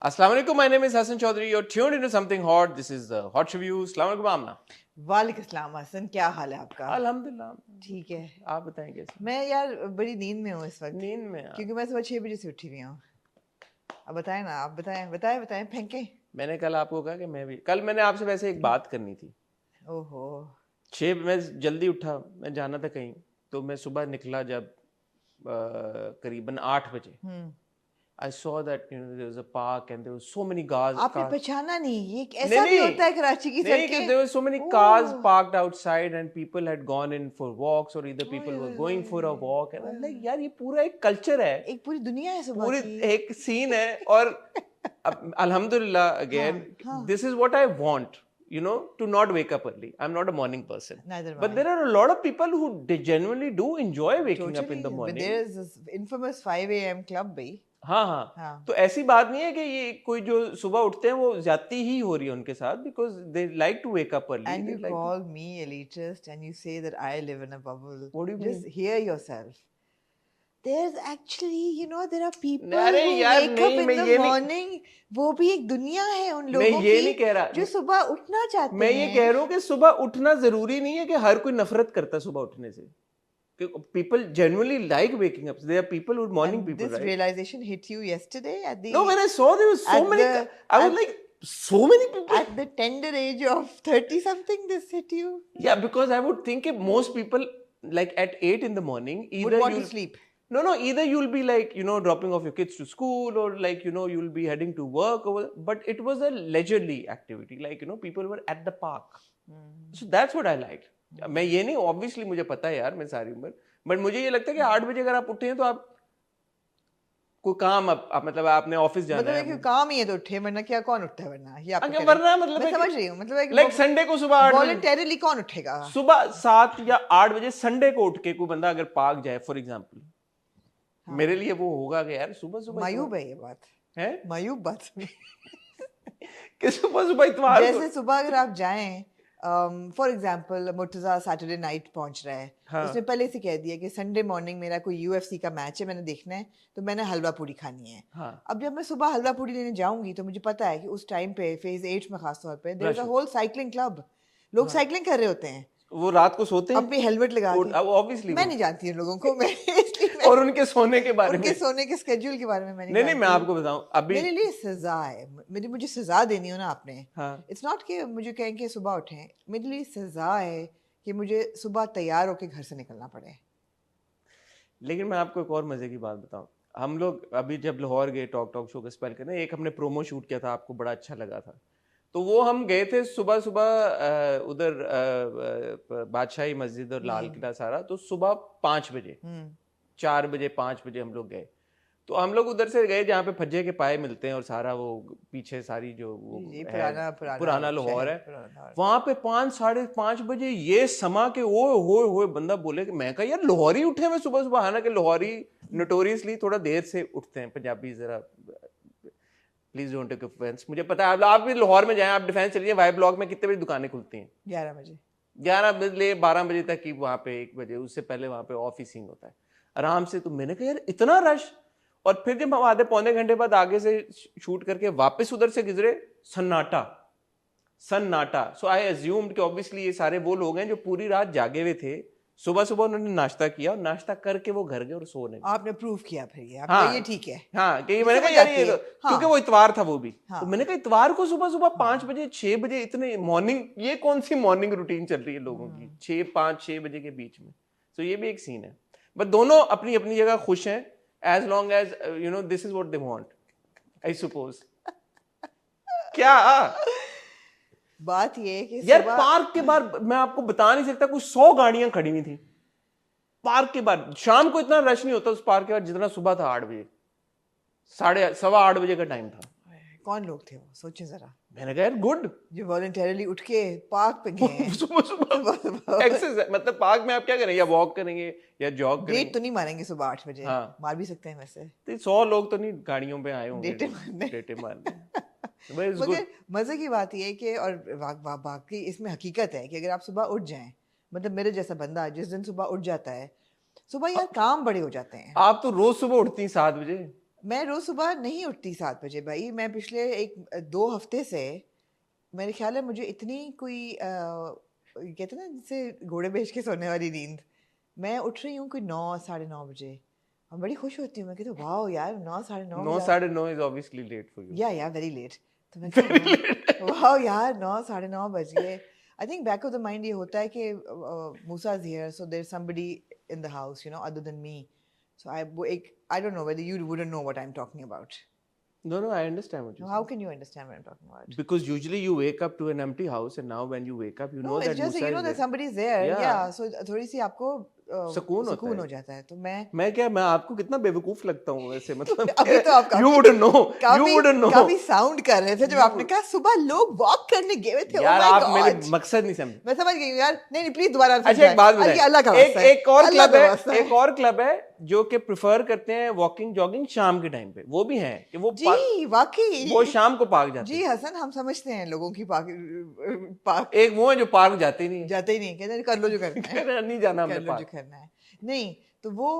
Assalamu alaikum, my name is Hassan Chaudhary. You're tuned into something hot. This is the Hot Review. Assalamu alaikum, Amna. वालेकुम अस्सलाम हसन, क्या हाल है आपका? अल्हम्दुलिल्लाह। ठीक है। आप बताएं कैसे? मैं यार बड़ी नींद में हूँ इस वक्त, नींद में यार। क्योंकि मैं सुबह 6 बजे से उठी हुई हूँ। अब बताएं ना, आप बताएं फेंकें। मैंने कल आपको कहा कि कल मैंने आपसे वैसे एक बात करनी थी। ओहो। 6 मैं जल्दी उठा, मैं जाना था कहीं, तो मैं सुबह निकला जब करीबन 8 बजे। I saw that there was a park and there was so many cars. आपने पहचाना नहीं? ये ऐसा नहीं, भी होता है कराची की नहीं, सड़कें? there were so many cars parked outside and people had gone in for walks or either people were going for a walk and I'm like यार ये पूरा एक कल्चर है, एक पूरी दुनिया है सुबह पूरी की। एक सीन है और अल्हम्दुलिल्लाह again this is what I want, you know, to not wake up early. I'm not a morning person. Neither am But I. there are a lot of people who genuinely do enjoy waking up in the But morning. there is this infamous 5 a.m. club भाई। हाँ, तो ऐसी बात नहीं है कि ये कोई जो सुबह उठते हैं वो ज्यादती ही हो रही है उनके साथ, because they like to wake up early. And you call me elitist and you say that I live in a bubble. What do you Just mean? hear yourself. There's actually, there are people अरे who यार, wake नहीं, up in मैं the ये नहीं- morning. वो भी एक दुनिया है उन मैं लोगों ये की नहीं कह रहा। जो सुबह उठना चाहते मैं हैं। ये कह रहा हूँ कि सुबह उठना जरूरी नहीं है कि हर कोई नफरत करता है सुबह उठने से। People genuinely like waking up. There are people who are morning And people, this right? realization hit you yesterday at the No, when I saw there was so at many, the- I was at- like, so many people. at the tender age of 30 something. This hit you. Yeah, because I would think if most people like at 8 in the morning either Would want to you'll sleep. No, either you'll be like, dropping off your kids to school or like, you'll be heading to work but it was a leisurely activity. Like, people were at the park. So that's what I liked. मैं ये नहीं, obviously मुझे पता है यार, मैं सारी उम्र, but मुझे ये लगता है कि 8 बजे अगर आप उठे हैं तो आप कोई काम आप मतलब आपने ऑफिस जाना मतलब है। एक काम ही है तो उठे, वरना क्या कौन उठता है? वरना ये आपको वरना मतलब मैं समझ रही हूँ, मतलब एक लाइक संडे को सुबह 8 बजे वॉलंटरीली कौन उठेगा? सुबह 7 या 8 बजे संडे को उठ के कोई बंदा अगर पार्क जाए फॉर एग्जांपल, मेरे लिए वो होगा कि यार सुबह सुबह मायूब है ये बात, है मायूब बात कि सुबह सुबह इतवार जैसे सुबह अगर आप जाएं, for example Murtaza Saturday night पहुंच रहा है, उसने पहले से कह दिया कि संडे मॉर्निंग मेरा कोई यूएफसी का मैच है, मैंने देखना है, तो मैंने हलवा पूरी खानी है। अब जब मैं सुबह हलवा पूरी लेने जाऊंगी तो मुझे पता है कि उस टाइम पे फेज 8 में खास तौर पे there is a whole cycling club, लोग साइकिलिंग कर रहे होते हैं, वो रात को सोते हैं अपनी हेलमेट लगा के। ऑब्वियसली मैं नहीं जानती उन लोगों को, मैं इसलिए और उनके सोने के बारे में, उनके सोने के स्केड्यूल के बारे में मैं नहीं मैं आपको बताऊं, अभी मेरे लिए सजा है, मुझे सजा देनी हो ना आपने। इट्स नॉट कि मुझे कहें कि सुबह उठें, मेरे लिए सजा है कि मुझे सुबह तैयार होकर घर से निकलना पड़े। लेकिन मैं आपको एक और मजे की बात बताऊं, हम लोग अभी जब लाहौर गए टॉक शो का स्पेल करने, एक हमने प्रोमो शूट किया था, आपको बड़ा अच्छा लगा था, तो वो हम गए थे सुबह सुबह उधर बादशाही मस्जिद और लाल किला सारा, तो सुबह 5 बजे 4 बजे 5 बजे हम लोग गए, तो हम लोग उधर से गए जहाँ पे फज्जे के पाए मिलते हैं और सारा वो पीछे सारी जो वो पुराना लाहौर है, वहां पे 5-5:30 बजे ये समा के ओ बंदा बोले कि मैं कहा यार लाहौरी उठे हुए सुबह सुबह। हालांकि लाहौरी नोटोरियसली थोड़ा देर से उठते हैं, पंजाबी जरा प्लीज डोंट टेक ऑफेंस, मुझे पता है आप भी लाहौर में जाएं, आप डिफेंस चलिए, वाई ब्लॉक में कितने बजे दुकानें खुलती हैं? 11 बजे 11 बजे 12 बजे तक की, वहां पे 1 बजे, उससे पहले वहां पे ऑफिसिंग होता है आराम से। तो मैंने कहा यार इतना रश, और फिर जब हम आधे पौने घंटे बाद आगे से शूट करके वापस उधर से गुजरे, सन्नाटा। सो आई अज्यूम्ड कि ऑब्वियसली ये सारे वो लोग हैं जो पूरी रात जागे हुए थे, सुबह सुबह उन्होंने नाश्ता किया और नाश्ता करके वो घर गए और सो गए। आपने प्रूव किया फिर ये, आपका ये ठीक है। हाँ, कि मैंने कहा यार ये क्योंकि वो इतवार था वो भी, तो मैंने कहा इतवार को सुबह सुबह 5 बजे 6 बजे इतने मॉर्निंग, ये कौन सी मॉर्निंग रूटीन चल रही है लोगों की 5-6 बजे के बीच में? तो ये भी एक सीन है, बट दोनों अपनी अपनी जगह खुश हैं, as long as this is what they want, I suppose. क्या बात ये है कि यार पार्क के बाहर मैं आपको बता नहीं सकता, कुछ 100 गाड़ियां खड़ी हुई थी पार्क के बाहर। शाम को इतना रश नहीं होता उस पार्क के बाहर जितना सुबह था 8 बजे, 8:15 बजे का टाइम था। कौन लोग थे वो, सोचे जरा। मैंने कहा यार गुड, जो वॉलंटरली उठ के पार्क पे गए सुबह सुबह एक्सरसाइज, मतलब पार्क में आप क्या करेंगे, या वॉक करेंगे या जॉग करेंगे। डेट तो नहीं मारेंगे सुबह 8 बजे, मार भी सकते हैं वैसे, तो 100 लोग तो नहीं गाड़ियों पे आए होंगे डेटे मारने। मगर मजे की बात ये है कि, और बाकी इसमें हकीकत है कि अगर आप सुबह उठ जाएं, मतलब मेरे जैसा बंदा जिस दिन सुबह उठ जाता है, सुबह यार काम बड़े हो जाते हैं। आप तो रोज सुबह उठती हैं 7 बजे। मैं रोज सुबह नहीं उठती 7 बजे भाई। मैं पिछले 2 हफ्ते से, मेरे ख्याल है मुझे इतनी कोई कहते हैं ना जैसे घोड़े बेच के सोने वाली नींद, मैं उठ रही हूँ कोई 9 साढ़े 9 बजे। और बड़ी खुश होती हूँ, मैं कहती हूँ वाह यार 9 साढ़े 9 9 बजे। साढ़े 9 is obviously late for you. या वेरी लेट। तो मैं कहती हूँ वाह यार 9 साढ़े 9 बज गए। I think back of the mind ये होता है कि Musa is here, so there somebody in the house you know other than me. So I वो एक, I don't know whether you wouldn't know what I am talking about. No, no, I understand what you're How saying. can you understand what I'm talking about? Because usually you wake up to an empty house, and now when you wake up, you No, know it's that just that Musa you know is that there. somebody's there. Yeah, Yeah, so थोड़ी सी आपको सुकून होता सुकून है। हो जाता है। तो मैं मैं आपको कितना बेवकूफ लगता हूँ वैसे, मतलब अभी तो आप you wouldn't know, you काफी wouldn't know. काफी साउंड कर रहे थे जब You आपने कहा सुबह लोग वॉक करने गए हुए थे। Oh यार my आप मेरे God! मकसद नहीं समझ। मैं समझ गई हूँ यार। नहीं नहीं प्लीज दोबारा अच्छा एक बात बताएं, अल्लाह का वास्ता है, एक और अल्लाह क्लब का है, वास्ता एक और क्लब है जो कि प्रेफर करते हैं वॉकिंग जॉगिंग शाम के टाइम पे, वो भी हैं कि वो जी वाकई वो शाम को पार्क जाते जी हैं। हसन, हम समझते हैं लोगों की पार्क एक वो है जो पार्क जाते ही नहीं है। जाते ही नहीं, कहते हैं, कर लो जो करना है, नहीं जाना हमने कर लो जो पार्क। करना है। नहीं तो वो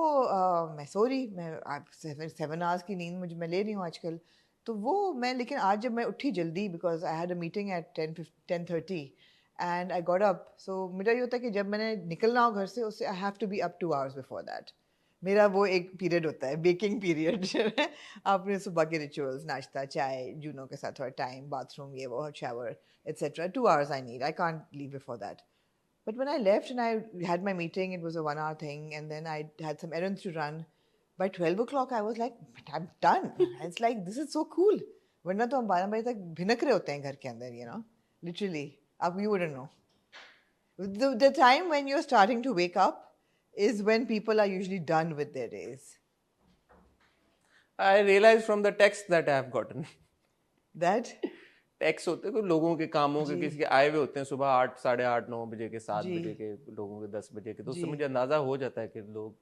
मैं सॉरी, मैं 7 आवर्स की नींद मुझे मैं ले रही हूँ आजकल। तो वो मैं, लेकिन आज जब मैं उठी जल्दी because I had a meeting at 10:30 and I got up. So मेरा ये होता है कि जब मैंने निकलना हो घर से, उससे I have to be up 2 hours before that. मेरा वो एक पीरियड होता है, बेकिंग पीरियड। आपने सुबह के रिचुअल्स, नाश्ता, चाय, जूनों के साथ थोड़ा टाइम, बाथरूम, ये वो, shower etcetera. 2 hours I need, I can't leave before that. But when I left and I had my meeting, it was a 1 hour thing, and then I had some errands to run. By 12 o'clock, I was like, but I'm done. It's like, this is so cool. वरना तो हम 12 बजे तक भिनक रहे होते हैं घर के अंदर, you know, literally. अब you wouldn't know. The time when you're starting to wake up is when people are usually done with their days. I realized from the text that I have gotten. That? Tax होते हैं लोगों के कामों के, किसी के आए हुए होते हैं सुबह 8, साढ़े 8, 9 बजे के, 7 बजे के, लोगों के 10 बजे के। तो उससे मुझे अंदाजा हो जाता है कि लोग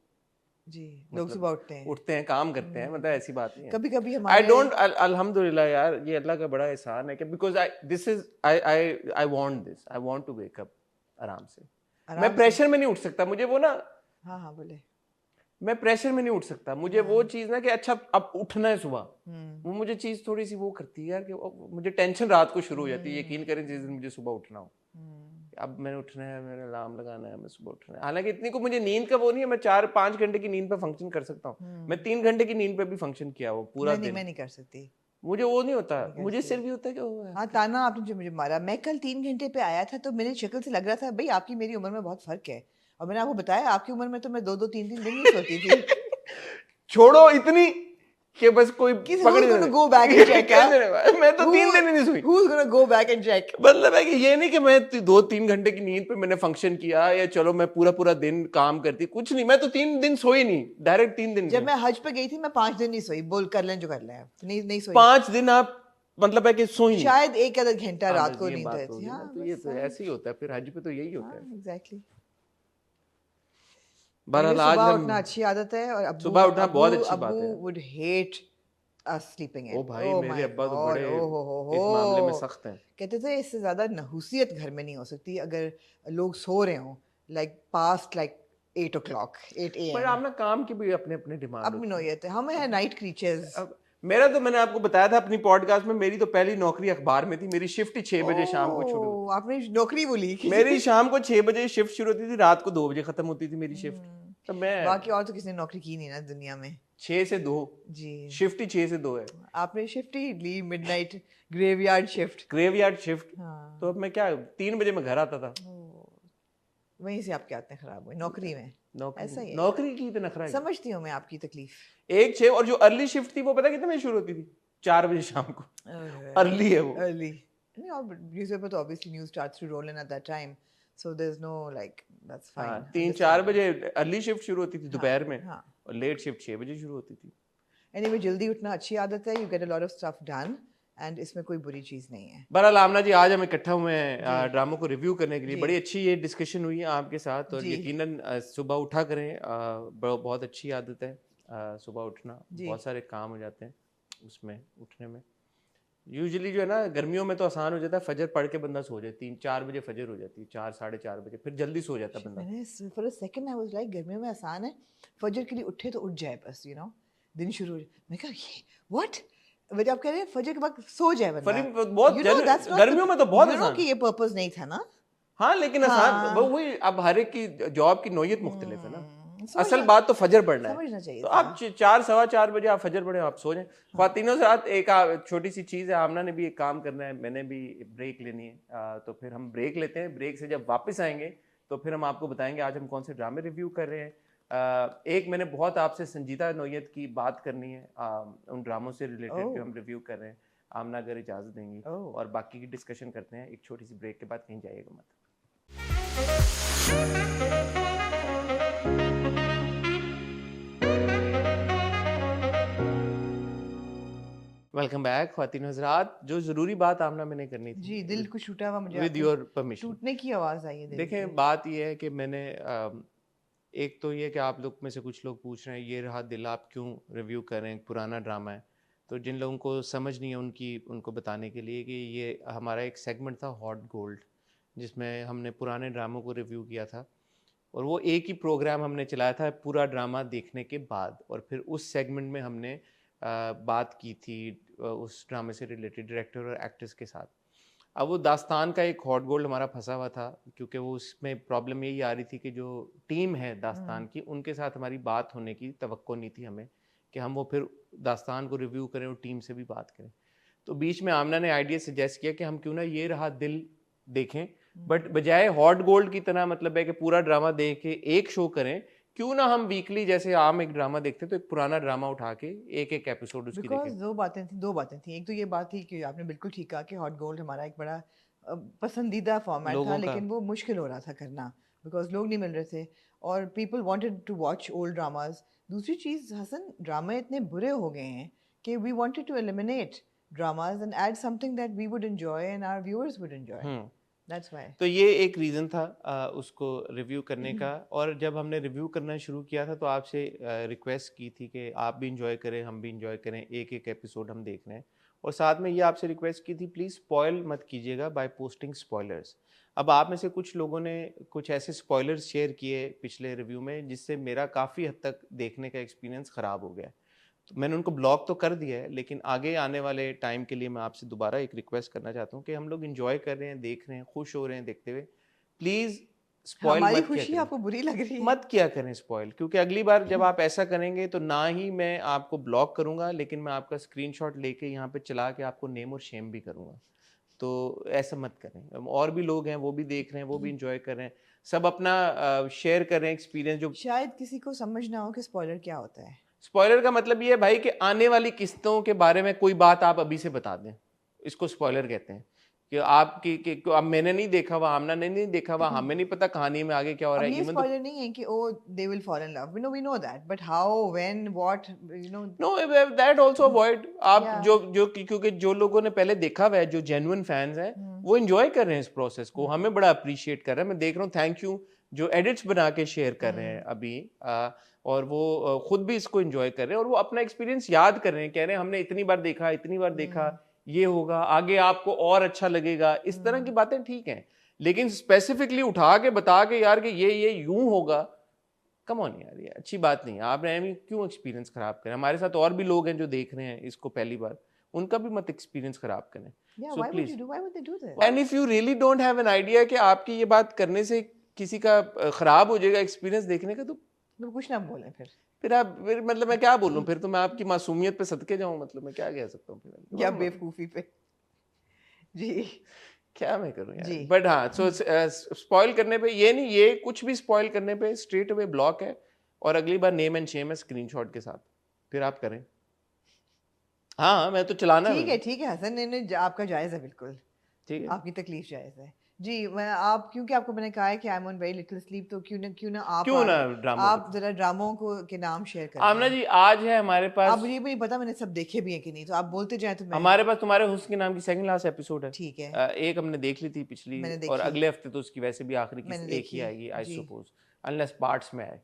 जी मतलब लोग सुबह उठते हैं काम करते हैं, मतलब ऐसी बात नहीं है। कभी कभी हमारे आई डोंट, अल्हम्दुलिल्लाह यार, ये अल्लाह का बड़ा एहसान है कि because I want this, I want to wake up आराम से। मैं प्रेशर में नहीं उठ सकता, मुझे वो ना, हाँ हाँ बोले, मैं प्रेशर में नहीं उठ सकता। मुझे वो चीज ना कि अच्छा अब उठना है सुबह, वो मुझे चीज थोड़ी सी वो करती है यार कि मुझे टेंशन रात को शुरू हो जाती है। यकीन करें जिस दिन मुझे सुबह उठना हो, अब मैंने उठना है, मैंने अलार्म लगाना है, मैं सुबह उठना है। हालांकि इतनी को मुझे नींद का वो नहीं है, मैं 4-5 घंटे की नींद पे फंक्शन कर सकता हूँ। मैं 3 घंटे की नींद पे भी फंक्शन किया वो पूरा दिन। मैं नहीं कर सकती, मुझे वो नहीं होता, मुझे सिर्फ ये होता है कि हाँ ताना आपने जो मुझे मारा। मैं कल 3 घंटे पे आया था तो मेरी शक्ल से लग रहा था भाई आपकी मेरी उम्र में बहुत फर्क है। और मैंने आपको बताया आपकी उम्र में तो मैं 2-2, 3-3 दिन नहीं सोती थी। छोड़ो इतनी कि बस कोई पकड़ go back and check, मैं तो 3 दिन ही नहीं सोई। Who's gonna go back and check? मतलब है कि ये नहीं कि मैं 2-3 घंटे की नींद पे मैंने फंक्शन किया या चलो मैं पूरा दिन काम करती, कुछ नहीं। मैं तो 3 दिन सोई नहीं, डायरेक्ट 3 दिन। जब मैं हज पे गई थी मैं 5 दिन नहीं सोई। बोल कर लें जो कर लें, नहीं सोई 5 दिन आप, मतलब है कि सोई नहीं, शायद 1 आधा घंटा रात को नींद आई थी। हाँ तो ये तो ऐसे ही होता है, फिर हज पे तो यही होता है। एग्जैक्टली। बहरहाल आज सुबह उठना अच्छी आदत है और सुबह उठना बहुत अच्छी बात है। would hate us sleeping in. ओ भाई मेरे अब्बा तो बड़े इस मामले में सख्त हैं। कहते थे इससे ज्यादा नहुसियत घर में नहीं हो सकती अगर लोग सो रहे हों, like past like 8 o'clock, 8 AM। पर आप ना काम की भी अपने अपने डिमांड अब नोयत है, हम है नाइट क्रीचर्स। मेरा तो, मैंने आपको बताया था अपनी पॉडकास्ट में, मेरी तो पहली नौकरी अखबार में थी। मेरी शिफ्ट ही 6 बजे शाम को शुरू होती। आपने नौकरी बोली। मेरी शाम को 6 बजे शिफ्ट शुरू होती थी, रात को 2 बजे खत्म होती थी मेरी शिफ्ट। तो मैं, बाकी और तो किसी ने नौकरी की नहीं ना दुनिया में। 6 से 2 जी, शिफ्ट ही 6 से 2 है। आपने शिफ्ट ही ली, मिडनाइट ग्रेवयार्ड शिफ्ट। हाँ। तो अब मैं क्या, 3 बजे मैं घर आता था। वहीं से आपके आते खराब हुए नौकरी में। ऐसा ही है, नौकरी की तो नखरा है। समझती हूँ मैं आपकी तकलीफ। 1-6 और जो अर्ली शिफ्ट थी वो पता कितने बजे शुरू होती थी? 4 बजे शाम को। अर्ली है वो। अर्ली नहीं, और न्यूज़पेपर तो obviously news starts to roll in at that time, so there is no like that's fine. 3-4 बजे अर्ली शिफ्ट शुरू होती थी दोपहर में, और लेट शिफ्ट 6 बजे शुरू होती थी। एनीवे जल्दी उठना अच्छी आदत है, you get a lot of stuff done and इसमें कोई बुरी चीज़ नहीं है। बहरहाल आमना जी, आज हम इकट्ठा हुए हैं ड्रामों को रिव्यू करने के लिए। बड़ी अच्छी ये डिस्कशन हुई है आपके साथ, और यकीनन सुबह उठा करें, बहुत अच्छी आदत है सुबह उठना। बहुत सारे काम हो जाते हैं उसमें उठने में। यूजुअली जो है ना, गर्मियों में तो आसान हो जाता है, फजर पढ़ के बंदा सो जाए। 3-4 बजे फजर हो जाती है, 4 साढ़े 4 बजे, फिर जल्दी सो जाता है बंदा। मैंने for a second I was like गर्मियों में आसान है, फजर के लिए उठे तो उठ जाए बस, यू नो। दिन शुरू हो, मैं कहा ये व्हाट, वजह आप कह रहे हैं फजर के बाद सो जाए बंदा, बहुत गर्मियों में तो बहुत आसान कि ये पर्पस नहीं था ना। हाँ, लेकिन आसान वही, अब हर एक की जॉब की नौयत मुख्तलिफ है ना। असल बात तो फजर पढ़ना है, तो आप 4 सवा 4 बजे आप फजर पढ़े, आप सो जाएं। ख्वातीनों से रात एक छोटी सी चीज़ है, आमना ने भी एक काम करना है, मैंने भी ब्रेक लेनी है, तो फिर हम ब्रेक लेते हैं। ब्रेक से जब वापस आएंगे तो फिर हम आपको बताएंगे आज हम कौन से ड्रामे रिव्यू कर रहे हैं। एक मैंने बहुत आपसे संजीदा नौयत की बात करनी है उन ड्रामों से रिलेटेड जो हम रिव्यू कर रहे हैं। आमना अगर इजाज़त देंगी और बाकी की डिस्कशन करते हैं एक छोटी सी ब्रेक के बाद, कहीं जाइएगा मत। वेलकम बैक ख्वातीन हज़रात। जो ज़रूरी बात आमना मैंने करनी थी जी, दिल को छूटा हुआ मुझे विद योर परमिशन, टूटने की आवाज़ आई है। देखें बात ये है कि मैंने एक तो ये कि आप लोग में से कुछ लोग पूछ रहे हैं ये रहा दिल आप क्यों रिव्यू कर रहे हैं, पुराना ड्रामा है। तो जिन लोगों को समझ नहीं है उनको बताने के लिए कि ये हमारा एक सेगमेंट था हॉट गोल्ड, जिसमें हमने पुराने ड्रामों को रिव्यू किया था, और वो एक ही प्रोग्राम हमने चलाया था पूरा ड्रामा देखने के बाद, और फिर उस सेगमेंट में हमने बात की थी उस ड्रामे से रिलेटेड डायरेक्टर और एक्टर्स के साथ। अब वो दास्तान का एक हॉट गोल्ड हमारा फंसा हुआ था, क्योंकि वो उसमें प्रॉब्लम यही आ रही थी कि जो टीम है दास्तान की, उनके साथ हमारी बात होने की तवक्को नहीं थी हमें कि हम वो फिर दास्तान को रिव्यू करें और टीम से भी बात करें। तो बीच में आमना ने आइडिया सजेस्ट किया कि हम क्यों ना ये रहा दिल देखें, बट बजाय हॉट गोल्ड की तरह मतलब है कि पूरा ड्रामा देख के एक शो करें, क्यों ना हम वीकली जैसे आम एक ड्रामा देखते तो एक पुराना ड्रामा उठा के एक एक एपिसोड उसकी देखें। दो बातें थी। एक तो ये बात थी कि आपने बिल्कुल ठीक कहा कि हॉट गोल्ड हमारा एक बड़ा पसंदीदा फॉर्मेट था, लेकिन वो मुश्किल हो रहा था करना बिकॉज लोग नहीं मिल रहे थे और people wanted to watch old dramas. दूसरी चीज़ हसन, ड्रामा इतने बुरे हो गए हैं कि we wanted to eliminate dramas and add something that we would enjoy and our viewers would enjoy. That's why. तो ये एक रीज़न था उसको रिव्यू करने का। और जब हमने रिव्यू करना शुरू किया था तो आपसे रिक्वेस्ट की थी कि आप भी इंजॉय करें, हम भी इंजॉय करें, एक एक एपिसोड हम देख रहे हैं, और साथ में ये आपसे रिक्वेस्ट की थी प्लीज़ स्पॉइल मत कीजिएगा बाय पोस्टिंग स्पॉयलर्स। अब आप में से कुछ लोगों ने कुछ ऐसे स्पॉयलर्स शेयर किए पिछले रिव्यू में जिससे मेरा काफ़ी हद तक देखने का एक्सपीरियंस ख़राब हो गया। तो मैंने उनको ब्लॉक तो कर दिया है, लेकिन आगे आने वाले टाइम के लिए मैं आपसे दोबारा एक रिक्वेस्ट करना चाहता हूँ कि हम लोग एंजॉय कर रहे हैं, देख रहे हैं, खुश हो रहे हैं देखते हुए, प्लीज़ स्पॉइल हमारी खुशी आपको बुरी लग रही है, मत किया करें स्पॉइल, क्योंकि अगली बार जब आप ऐसा करेंगे तो ना ही मैं आपको ब्लॉक करूँगा, लेकिन मैं आपका स्क्रीनशॉट लेके यहाँ पे चला के आपको नेम और शेम भी करूँगा। तो ऐसा मत करें। और भी लोग हैं, वो भी देख रहे हैं, वो भी इंजॉय कर रहे हैं, सब अपना शेयर कर रहे हैं एक्सपीरियंस। जो शायद किसी को समझ ना हो कि स्पॉइलर क्या होता है। स्पॉइलर का मतलब ये है भाई कि आने वाली किस्तों के बारे में कोई बात आप अभी से बता दें, इसको स्पॉइलर कहते हैं। कि आपकी अब मैंने नहीं देखा हुआ, आमना ने नहीं देखा हुआ, हमें नहीं पता कहानी में आगे क्या हो रहा है। ये स्पॉइलर नहीं है कि oh they will fall in love, we know that, but how, when, what, know that also avoid आप जो क्योंकि जो लोगों ने पहले देखा हुआ है, जो जेन्युइन फैंस हैं, वो एंजॉय कर रहे हैं इस प्रोसेस को, हमें बड़ा अप्रिशिएट कर रहे हैं। मैं देख रहा हूँ, थैंक यू जो एडिट्स बना के शेयर कर रहे हैं अभी, और वो खुद भी इसको एंजॉय कर रहे हैं और वो अपना एक्सपीरियंस याद कर रहे हैं, कह रहे हैं हमने इतनी बार देखा, ये होगा आगे आपको और अच्छा लगेगा, इस तरह की बातें ठीक हैं। लेकिन स्पेसिफिकली उठा के बता के यार कि ये यूं होगा, कम ऑन यार, ये अच्छी बात नहीं है। आप क्यों एक्सपीरियंस खराब करें? हमारे साथ और भी लोग हैं जो देख रहे हैं इसको पहली बार, उनका भी मत एक्सपीरियंस खराब करें। So please, why would they do this? And if you really don't have an idea कि आपकी ये बात करने से किसी का खराब हो जाएगा एक्सपीरियंस देखने का, तो कुछ ना बोलें फिर मतलब मैं क्या बोलूं? फिर तो मैं आपकी मासूमियत पे सदके जाऊं, मतलब मैं क्या कह सकता हूँ फिर, या बेवकूफ़ी पे। जी क्या मैं करूं यार। बट हाँ, सो स्पॉइल करने पे ये नहीं, ये कुछ भी स्पॉइल करने पे स्ट्रेट अवे ब्लॉक है, और अगली बार नेम एंड शेम है स्क्रीनशॉट के साथ, फिर आप करें। हाँ, मैं तो चलाना ठीक है हसन, ने आपका जायज़ है, बिल्कुल ठीक है, आपकी तकलीफ जायज़ है जी। मैं आप, क्योंकि आपको मैंने कहा है कि I M on very little sleep, तो क्यों ना आप जरा ड्रामों को के नाम शेयर करें। आमना जी, आज है हमारे पास, आप मुझे भी नहीं पता मैंने सब देखे भी हैं कि नहीं, तो आप बोलते जाए तो हमारे पास तुम्हारे हुस्न के नाम की सेकंड लास्ट एपिसोड है। ठीक है, एक हमने देख ली थी पिछली, और अगले हफ्ते तो उसकी वैसे भी आखिरी की एक ही आएगी आई सपोज, अनलेस पार्ट्स में आए।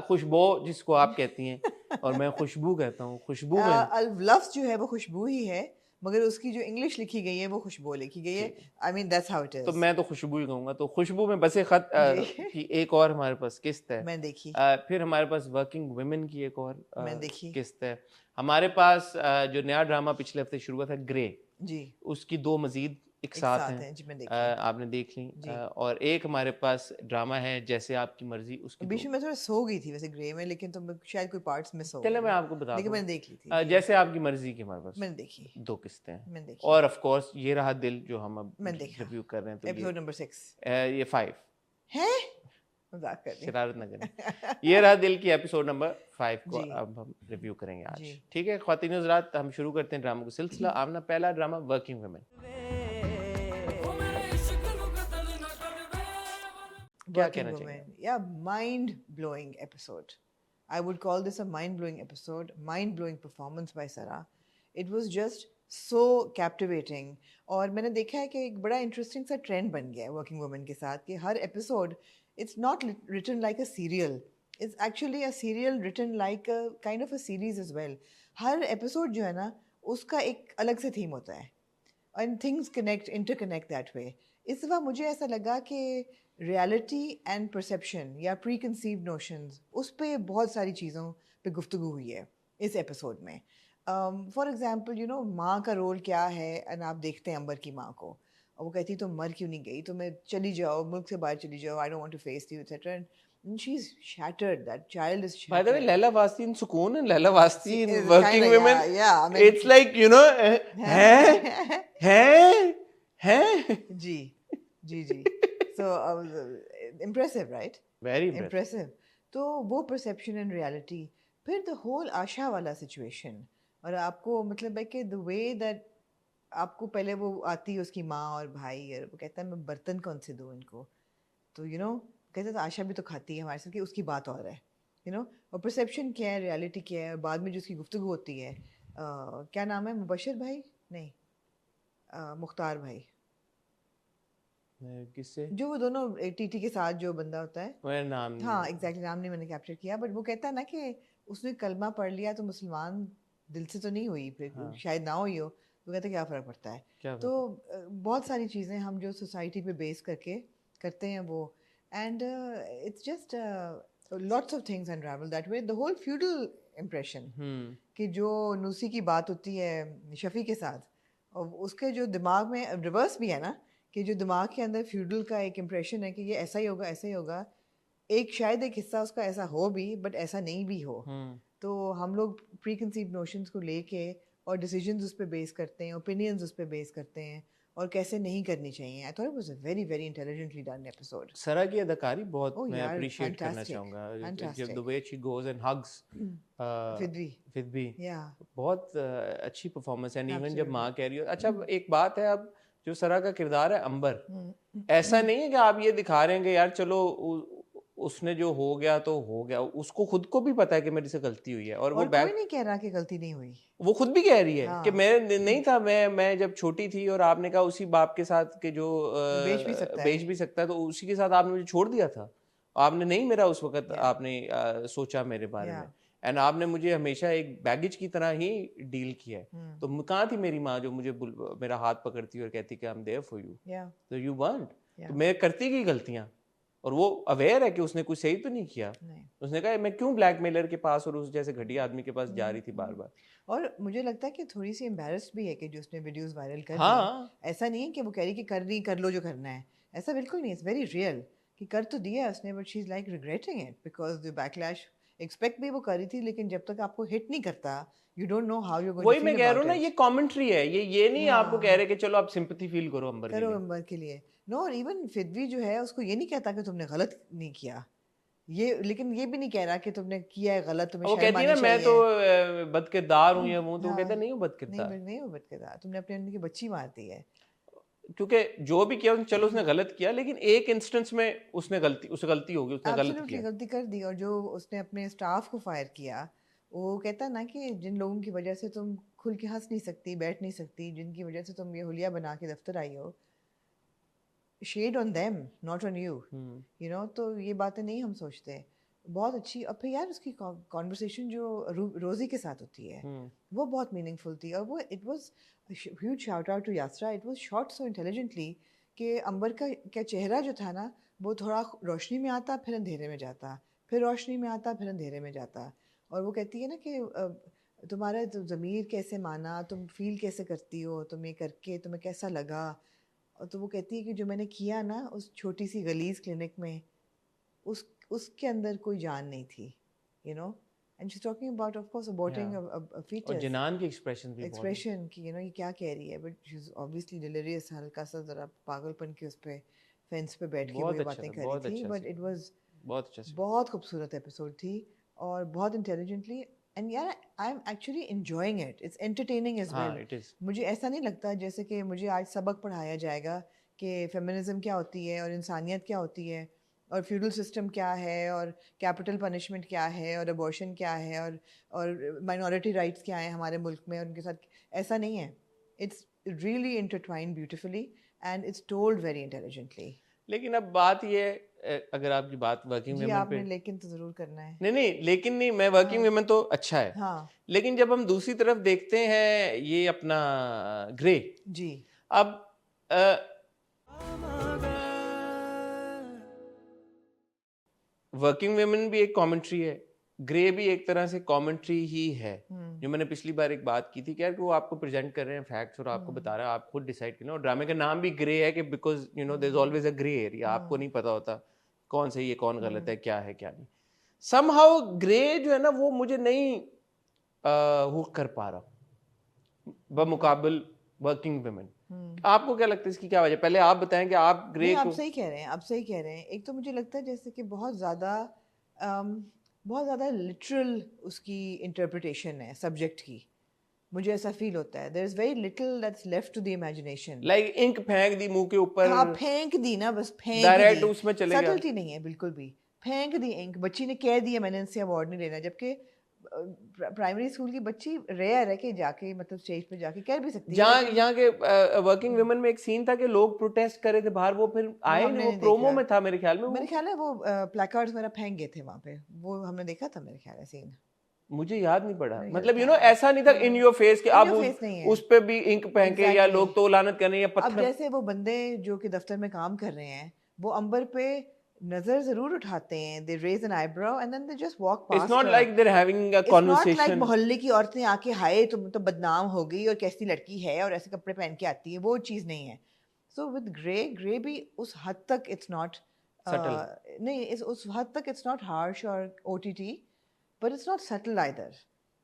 खुशबू जिसको आप कहती हैं और मैं खुशबू कहता हूँ, खुशबू में लफ्ज़ जो है वो खुशबू ही है, मगर उसकी जो इंग्लिश लिखी गई है वो खुशबू लिखी गई है. I mean that's how it तो इज. मैं तो खुशबू ही कहूँगा. तो खुशबू में बसे खत की एक और हमारे पास किस्त है. मैंने देखी. फिर हमारे पास वर्किंग वुमेन की एक और मैंने देखी. किस्त है. हमारे पास जो नया ड्रामा पिछले हफ्ते शुरू हुआ था ग्रे जी, उसकी 2 मजीद एक साथ हैं. जी मैंने देखी. आपने देख ली. और एक हमारे पास ड्रामा है जैसे आपकी मर्जी उसकी बीच में मैं थोड़ा सो गई थी वैसे ग्रे में, लेकिन तो शायद कोई पार्ट्स मिस हो चले गए. मैं आपको बता लेकिन दूं. मैंने देख ली थी. जैसे आपकी मर्जी की हमारे पास मैंने देखी. 2 किस्तें हैं. मैंने देखी. और ऑफ कोर्स ये रहा दिल जो हम अब मैंने देखा. रिव्यू कर रहे हैं. तो एपिसोड नंबर 6 ये 5 है. मजाक कर रही. शरारत न करें. ये रहा दिल की एपिसोड नंबर 5 को जी. अब हम रिव्यू करेंगे आज. जी. ठीक है ख्वातीन हज़रात, हम शुरू करते हैं ड्रामा का सिलसिला. आपने पहला ड्रामा वर्किंग वुमेन. क्या कहना चाहिए? Yeah, mind-blowing episode. I would call this a mind-blowing episode, mind-blowing performance by Sarah. It was just so captivating. और मैंने देखा है कि एक बड़ा इंटरेस्टिंग सा ट्रेंड बन गया है वर्किंग वुमेन के साथ कि हर episode it's not written like a serial, it's actually a serial written like a kind of a series as well. हर एपिसोड जो है ना उसका एक अलग से थीम होता है and things connect, interconnect that way. इस दफ़ा मुझे ऐसा लगा कि रियलिटी एंड परसेप्शन या प्री कंसीव नोशंस उस पर बहुत सारी चीज़ों पे गुफ्तगू हुई है इस एपिसोड में. फॉर एग्जांपल यू नो माँ का रोल क्या है, एंड आप देखते हैं अंबर की माँ को और वो कहती तुम मर क्यों नहीं गई, तुम्हें चली जाओ, मुल्क से बाहर चली जाओ, I don't want to face you etcetera. And she's shattered. That child is shattered. By the way, Laila Wasti in Sukoon and Laila Wasti in Working kinda, Women. yeah, I mean, it's like, you know, hai. जी. So impressive, right? Very impressive. तो वो perception and reality. फिर the whole आशा वाला situation. और आपको मतलब है कि the way that आपको पहले वो आती है उसकी माँ और भाई और वो कहता है मैं बर्तन कौन से दूँ इनको, तो you know कहते तो आशा भी तो खाती है हमारे साथ कि उसकी बात और है, you know. और परसेप्शन क्या है, रियलिटी क्या है, बाद में जो उसकी गुफ्तगू होती है. क्या नाम है, मुबशिर भाई नहीं, मुख्तार भाई, किससे जो वो दोनों टीटी के साथ जो बंदा होता है, मेरा नाम हाँ एग्जैक्टली नाम नहीं मैंने कैप्चर किया, बट वो कहता है ना कि उसने कलमा पढ़ लिया तो मुसलमान दिल से तो नहीं हुई, फिर शायद ना हुई हो, तो कहते क्या फ़र्क पड़ता है. तो बहुत सारी चीज़ें हम जो सोसाइटी पे बेस करके करते हैं वो, and it's just lots of things unravel that way. The whole feudal impression कि जो नूसी की बात होती है शफ़ी के साथ, और उसके जो दिमाग में रिवर्स भी है ना कि जो दिमाग के अंदर फ्यूडल का एक इम्प्रेशन है कि ये ऐसा ही होगा ऐसा ही होगा, एक शायद एक हिस्सा उसका ऐसा हो भी बट ऐसा नहीं भी हो. तो हम लोग प्री कंसीव नोशंस को लेके और डिसीजंस उस पर बेस करते हैं, ओपिनियंस उस पर बेस करते हैं और कैसे नहीं करनी चाहिए. I thought it was a very very intelligently done episode. Sara की अदाकारी बहुत मैं अप्रिशिएट करना चाहूँगा. जब the way she goes and hugs Fidvi, बहुत अच्छी परफॉर्मेंस है. इवन जब माँ कह रही हो. अच्छा एक बात है, अब जो सरा का किरदार है अंबर, ऐसा नहीं है कि आप ये दिखा रहे हैं कि यार चलो उसने जो हो गया तो हो गया, उसको खुद को भी पता है कि मेरे से गलती हुई है और वो कोई नहीं कह रहा कि गलती नहीं हुई. वो खुद भी कह रही है कि मैं नहीं था, मैं जब छोटी थी और आपने कहा उसी बाप के साथ के जो बेच भी सकता है तो उसी के साथ आपने मुझे छोड़ दिया था. आपने नहीं मेरा उस वक्त आपने सोचा मेरे बारे में, एंड आपने मुझे हमेशा एक बैगेज की तरह ही डील किया है. तो कहाँ थी मेरी माँ जो मुझे मेरा हाथ पकड़ती और कहती कि I am there for you, तो यू वांट. तो मैं करती गई गलतियां और वो अवेयर है कि उसने कुछ सही तो नहीं किया. उसने कहा मैं क्यों ब्लैकमेलर के पास और उस जैसे घटिया आदमी के पास जा रही थी बार बार. और मुझे लगता है कि थोड़ी सी एम्बैरेस्ड भी है कि जो उसने वीडियोस वायरल कर दी. ऐसा नहीं है कि वो कह रही कि कर लो जो करना है, ऐसा बिल्कुल नहीं. इट्स वेरी रियल कि कर तो दिया उसने, but she is like regretting it because the backlash expect भी वो कर रही थी, लेकिन जब तक आपको हिट नहीं करता you don't know how you going to feel. वही मैं कह रहा हूं ना, ये कमेंट्री है, ये नहीं आपको कह रहे कि चलो आप सिंपैथी फील करो अंबर के लिए. नो, और इवन फिदवी जो है उसको ये नहीं कहता कि तुमने गलत नहीं किया, ये लेकिन ये भी नहीं कह रहा कि तुमने किया है गलत, तुम्हें शर्म आनी चाहिए. मैं तो बदकिरदार हूं या वो, तो कहता नहीं हूं बदकिरदार. नहीं हूं बदकिरदार, तुमने अपने अंदर की बच्ची मार दी है. क्योंकि जो भी किया चलो उसने गलत किया, लेकिन एक इंस्टेंस में उससे गलती होगी, उसने गलती कर दी. और जो उसने अपने स्टाफ को फायर किया, वो कहता ना कि जिन लोगों की वजह से तुम खुल के हंस नहीं सकती, बैठ नहीं सकती, जिनकी वजह से तुम ये हुलिया बना के दफ्तर आई हो, shed on them not on you, you know. तो ये बातें नहीं हम सोचते. बहुत अच्छी। और फिर यार उसकी कॉन्वर्सेशन जो रोजी के साथ होती है वो बहुत मीनिंगफुल थी। और वो it was huge shout out to Yasra, it was shot so intelligently कि अंबर का चेहरा जो था ना वो थोड़ा रोशनी में आता फिर अंधेरे में जाता, फिर रोशनी में आता फिर अंधेरे में जाता। और वो कहती है ना कि तुम्हारा तो ज़मीर कैसे माना, तुम फील कैसे करती हो, तुम ये करके तुम्हें कैसा लगा। और तो वो कहती है कि जो मैंने किया ना उस छोटी सी गलीज क्लिनिक में, उसके अंदर कोई जान नहीं थी, you know. And she is talking about of course aborting a और फीटस, जिनान के एक्सप्रेशन भी बहुत एक्सप्रेशन कि यू नो ये क्या कह रही है, but she is obviously delirious, हल्का सा जरा पागलपन के उस पे फेंस पे बैठ के वो बहुत ये अच्छा बातें था, कर रही बहुत थी। अच्छा बट सीन, इट वाज बहुत अच्छा सीन। बहुत खूबसूरत एपिसोड थी और बहुत इंटेलिजेंटली। एंड यार I am actually enjoying it, it's entertaining as हाँ वेल। It is. मुझे ऐसा नहीं लगता जैसे कि मुझे आज सबक पढ़ाया जाएगा कि फेमिनिज्म क्या होती है और इंसानियत क्या होती है और फ्यूडल सिस्टम क्या है और कैपिटल पनिशमेंट क्या है और अबॉर्शन क्या है और माइनॉरिटी राइट्स क्या हैं हमारे मुल्क में और उनके साथ। ऐसा नहीं है, it's really intertwined beautifully and it's told very intelligently. लेकिन अब बात ये है, अगर आपकी बात वर्किंग जी वुमेन पे, आपने लेकिन तो ज़रूर करना है। नहीं नहीं लेकिन नहीं, मैं वर्किंग हाँ वुमेन तो अच्छा है, हाँ लेकिन जब हम दूसरी तरफ देखते हैं ये अपना ग्रे, जी अब वर्किंग वुमेन भी एक कमेंट्री है, ग्रे भी एक तरह से कमेंट्री ही है। जो मैंने पिछली बार एक बात की थी कि यार कि वो आपको प्रेजेंट कर रहे हैं फैक्ट्स और आपको बता रहे हैं, आप खुद डिसाइड करना। और ड्रामे का नाम भी ग्रे है कि because you know there is always a grey area, आपको नहीं पता होता कौन सही है कौन गलत है क्या नहीं। समहाउ ग्रे जो है ना वो मुझे नहीं हुक कर पा रहा बमुकाबिल वर्किंग वुमेन। आपको क्या लगता है इसकी क्या वजह? पहले आप बताएं कि आप ग्रे नहीं, आप को। सही कह रहे हैं, आप सही कह रहे हैं। एक तो मुझे लगता है जैसे कि बहुत ज़्यादा लिटरल उसकी इंटरप्रिटेशन है सब्जेक्ट की। मुझे ऐसा फील होता है there is very little that's left to the imagination. Like ink फेंक दी मुंह के ऊपर, हाँ फेंक दी ना, बस फेंक दी, डायरेक्ट उसमें चले गया। सटलटी नहीं है बिल्कुल भी। फेंक दी इंक, बच्ची ने कह दिया मैंने इनसे अवार्ड नहीं लेना, जबकि प्राइमरी स्कूल की बच्ची रेयर है कि जाके मतलब स्टेज पे जाके कह भी सकती है। जहाँ लेकिन यहाँ के वर्किंग वुमेन में एक सीन था कि लोग प्रोटेस्ट कर रहे थे बाहर, वो फिर वो आए नहीं, हमने वो नहीं प्रोमो देखा। में था मेरे ख्याल में। मेरे वो ख्याल है वो प्लेकार्ड्स वगैरह फेंक गए थे वहाँ पे, वो हमने देखा था मेरे ख्याल है सीन। मुझे याद नहीं पड़ा, मेरे ख्याल मतलब यू था। नो ऐसा नहीं था इन योर फेस कि इन अब योर फेस नहीं है, उस पे भी इंक फेंके या एग्जैक्टली। लोग तो लानत करने या अब पत्थर। जैसे वो बंदे जो कि दफ्तर में काम कर रहे हैं वो अंबर पे नजर जरूर उठाते हैं, they raise an eyebrow and then they just walk its past not her. Like they're having a it's not like conversation. मोहल्ले की औरतें आके हाय तुम तो बदनाम हो गई और कैसी लड़की है और ऐसे कपड़े पहन के आती है, वो चीज़ नहीं है। सो विद ग्रे, ग्रे भी उस हद तक इट्स नॉट सटल। नहीं उस हद तक इट्स नॉट हार्श और OTT, but it's not subtle either.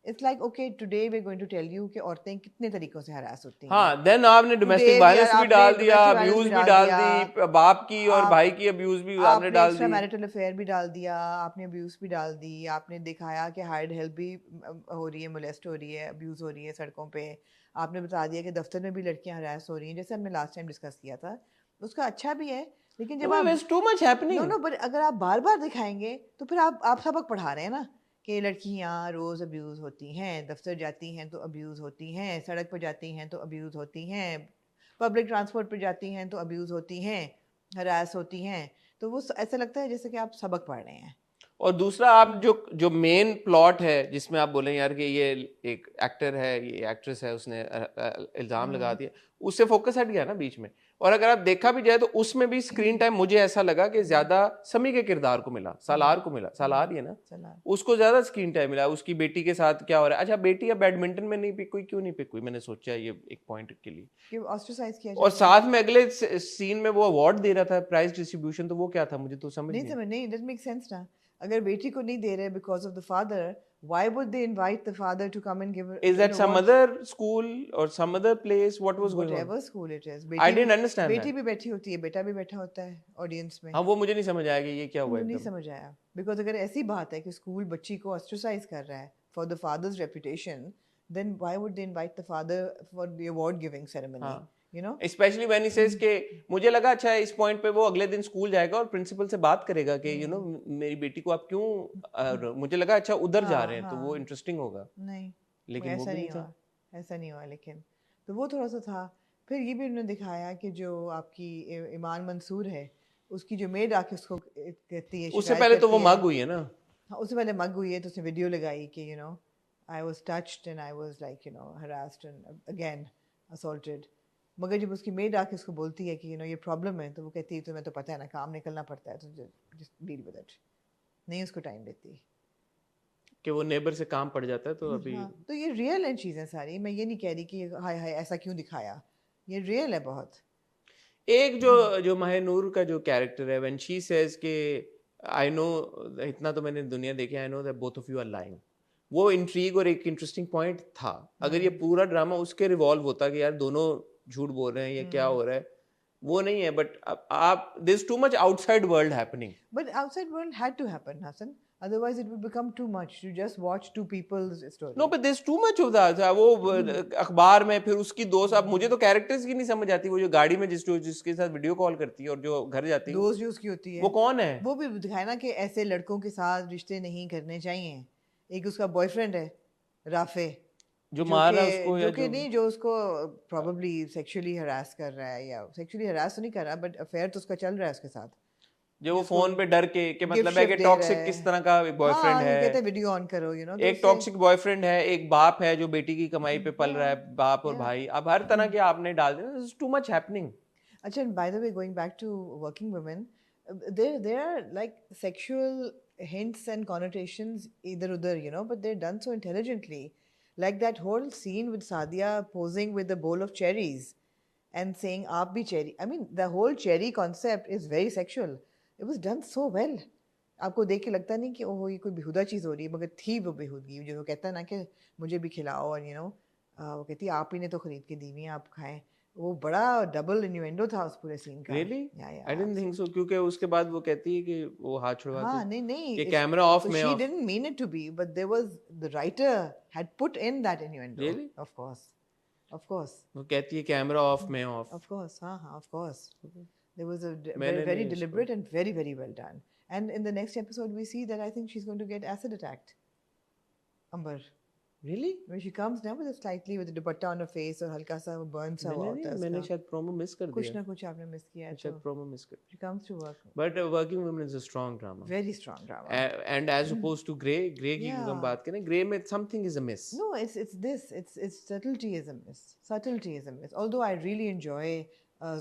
It's like okay today we are going to tell you कि औरतें कितने तरीकों से हरास होती हैं। हाँ देन आपने domestic today we are, violence भी आपने डाल दिया, डोमेस्टिक वायलेंस अब्यूज भी भी डाल डाल दिया, दी, बाप की और आप भाई की अब्यूज भी आपने आपने डाल एक्स्ट्रा दी। मैरिटल अफेयर भी डाल दिया, आपने अब्यूज़ भी डाल दी, आपने दिखाया कि हार्ड हेल्प भी हो रही है, मोलेस्ट हो रही है, अब्यूज़ हो रही है सड़कों पे। आपने बता दिया कि दफ्तर में भी लड़कियां हरास हो रही हैं, जैसे हमने लास्ट टाइम डिस्कस किया था। उसका अच्छा भी है, लेकिन जब आप it's too much no happening. No but अगर आप बार बार दिखाएंगे तो फिर आप सबक पढ़ा रहे हैं ना कि लड़कियां रोज़ अब्यूज़ होती हैं, दफ्तर जाती हैं तो अब्यूज़ होती हैं, सड़क पर जाती हैं तो अब्यूज़ होती हैं, पब्लिक ट्रांसपोर्ट पर जाती हैं तो अब्यूज़ होती हैं, हरास होती हैं। तो वो ऐसा लगता है जैसे कि आप सबक पढ़ रहे हैं। और दूसरा आप जो जो मेन प्लॉट है जिसमें आप बोले यार कि ये एक एक्टर है, ये एक्ट्रेस है, उसने इल्जाम लगा दिया, उससे फोकस हट गया ना बीच में। और अगर आप देखा भी जाए तो उसमें भी स्क्रीन टाइम मुझे ऐसा लगा कि ज्यादा समी के किरदार को मिला, सालार को मिला, सालार ही है ना, उसको ज्यादा स्क्रीन टाइम मिला। उसकी बेटी के साथ क्या हो रहा है, अच्छा बेटी अब बैडमिंटन में नहीं पिक हुई, क्यों नहीं पिक हुई, मैंने सोचा ये एक पॉइंट के लिए कि ऑस्ट्रेसाइज किया और जाएगा। साथ में अगले सीन में वो अवार्ड दे रहा था, प्राइज डिस्ट्रीब्यूशन, तो वो क्या था मुझे तो समझ नहीं नहीं। समझ नहीं, इट मेक सेंस ना। अगर बेटी को नहीं दे रहे because of the father, why would they invite the father to come and give Is that some awards? other school or some other place? What was going on? Whatever school it is, I didn't understand बेटी that. भी बैठी होती है, बेटा भी बैठा होता है ऑडियंस में। हाँ वो मुझे नहीं समझ आया कि ये क्या हुआ नहीं एकदम। समझ आया बिकॉज अगर ऐसी बात है कि स्कूल बच्ची को ऑस्ट्रेसाइज कर रहा है for the father's reputation, then why would they invite the father for the award giving ceremony? हाँ You know? Specially when he says के मुझे लगा अच्छा इस पॉइंट पे वो अगले दिन स्कूल जाएगा और प्रिंसिपल से बात करेगा कि यू नो मेरी बेटी को आप क्यों, मुझे लगा अच्छा उधर जा रहे हैं तो वो इंटरेस्टिंग होगा, नहीं लेकिन वो ऐसा भी नहीं नहीं था। हुआ, ऐसा नहीं हुआ। लेकिन तो वो थोड़ा सा था। फिर ये भी उन्होंने दिखाया कि जो आपकी ईमान मंसूर है, उसकी जो मेड आके उसको कहती है, उससे शिकायत पहले तो वो करती है। मग हुई है ना। हाँ, उससे पहले मग हुई है तो उसने वीडियो लगाई कि you know I was touched and I was like you know harassed and again assaulted. मगर जब उसकी मेड आके उसको बोलती है कि यू नो ये प्रॉब्लम है, तो वो कहती है तुम्हें तो पता है ना, काम निकलना पड़ता है, तो जस्ट डील विद इट। नहीं उसको टाइम देती कि वो नेबर से काम पड़ जाता है, तो अभी हाँ, तो ये रियल है चीज़ें सारी। मैं ये नहीं कह रही कि हाय हाय ऐसा क्यों दिखाया, ये रियल है बहुत। एक जो जो महनूर का जो कैरेक्टर है, व्हेन शी सेज कि आई नो, इतना तो मैंने दुनिया देखी, I know that both of you are lying, वो इंट्रीग और एक इंटरेस्टिंग पॉइंट था। अगर ये पूरा ड्रामा उसके रिवॉल्व होता कि यार दोनों झूठ बोल रहे हैं, ये क्या हो रहा है, वो नहीं है। बट आप there is too much outside world happening. But outside world had to happen, Hassan. Otherwise, it would become too much to just watch two people's story. No but there is too much of that. वो अखबार में फिर उसकी दोस्त, अब मुझे तो characters की नहीं समझ आती। वो जो गाड़ी में जिसके साथ वीडियो कॉल करती है और जो घर जाती है, दोस्त जो उसकी होती है वो कौन है? वो भी दिखाया ना कि ऐसे लड़कों के साथ रिश्ते नहीं करने चाहिए। एक उसका बॉयफ्रेंड है राफे, जो मार रहा है उसको, या जो कि नहीं, जो उसको प्रॉब्ली सेक्सुअली हरास कर रहा है, या सेक्सुअली हरास तो नहीं कर रहा, बट अफेयर तो उसका चल रहा है उसके साथ, जो वो फोन पे डर के मतलब है कि टॉक्सिक किस तरह का बॉयफ्रेंड हाँ, है। कहते हैं वीडियो ऑन करो, यू नो, एक टॉक्सिक बॉयफ्रेंड है, एक बाप है जो बेटी की कमाई पे पल रहा है, बाप और भाई। अब हर तरह के आपने डाल दिया, टू मच हैपनिंग। अच्छा, and by the way, going back to working women, there are like sexual hints and connotations either udhar, you know, but they're done so intelligently. Like that whole scene with Sadia posing with a bowl of cherries and saying "aap bhi cherry." I mean, the whole cherry concept is very sexual. It was done so well. आपको देख के लगता नहीं कि ओह ये कोई बेहुदा चीज़ हो रही है, मगर थी वो बेहुदगी। जो वो कहता है ना कि मुझे भी खिलाओ, और यू नो वो कहती है आप ही ने तो खरीद के दी हुई हैं, आप खाएं। वो बड़ा डबल इन्यूएंडो था उस पूरे सीन का। रियली या आई डिडंट थिंक सो, क्योंकि उसके बाद वो कहती है कि वो हाथ छुड़वा हाँ, दो नहीं नहीं, कि कैमरा ऑफ so में she of. didn't mean it to be, but there was, the writer had put in that innuendo. Really Of course, of course, वो कहती है कैमरा ऑफ में ऑफ। of course, हाँ, of course. There was a मैंने very नहीं इसको, deliberate and very very well done. And in the next episode, we see that I think she's going to get acid attacked. Amber. Really When she comes down with a slightly with a dupatta on her face और हल्का सा वो burn सा हुआ होता है मैंने उसका। शायद प्रोमो मिस कर कुछ दिया, ना कुछ आपने मिस किया है शायद तो। प्रोमो मिस कर। She comes to work. But working woman is a strong drama, Very strong drama. And as oppose to grey की Yeah. हम बात करें, ग्रे में something is a miss. No, it's this. It's subtlety is a miss. Subtlety is a miss. Although I really enjoy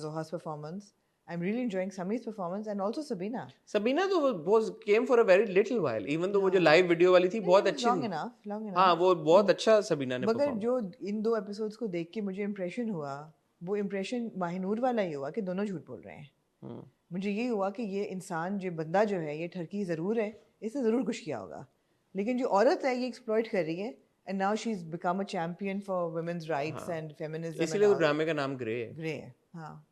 Zoha's performance, I'm really enjoying Sami's performance and also Sabina. Sabina तो वो came for a very little while, even तो वो जो live video वाली थी बहुत अच्छी Long थी। enough, long enough. हाँ, वो बहुत अच्छा सबीना ने मगर परफॉर्म। जो इन दो एपिसोड्स को देख के मुझे इम्प्रेशन हुआ, वो इम्प्रेशन माहिनूर वाला ही हुआ कि दोनों झूठ बोल रहे हैं। मुझे ये हुआ कि ये इंसान, जो बंदा जो है, ये ठरकी ज़रूर है, इसने ज़रूर कुछ किया होगा, लेकिन जो औरत है ये एक्सप्लॉइट कर रही है, and now she is become a champion for women's rights and feminism. इसलिए वो ड्रामे का नाम ग्रे है। ग्रे है, हाँ।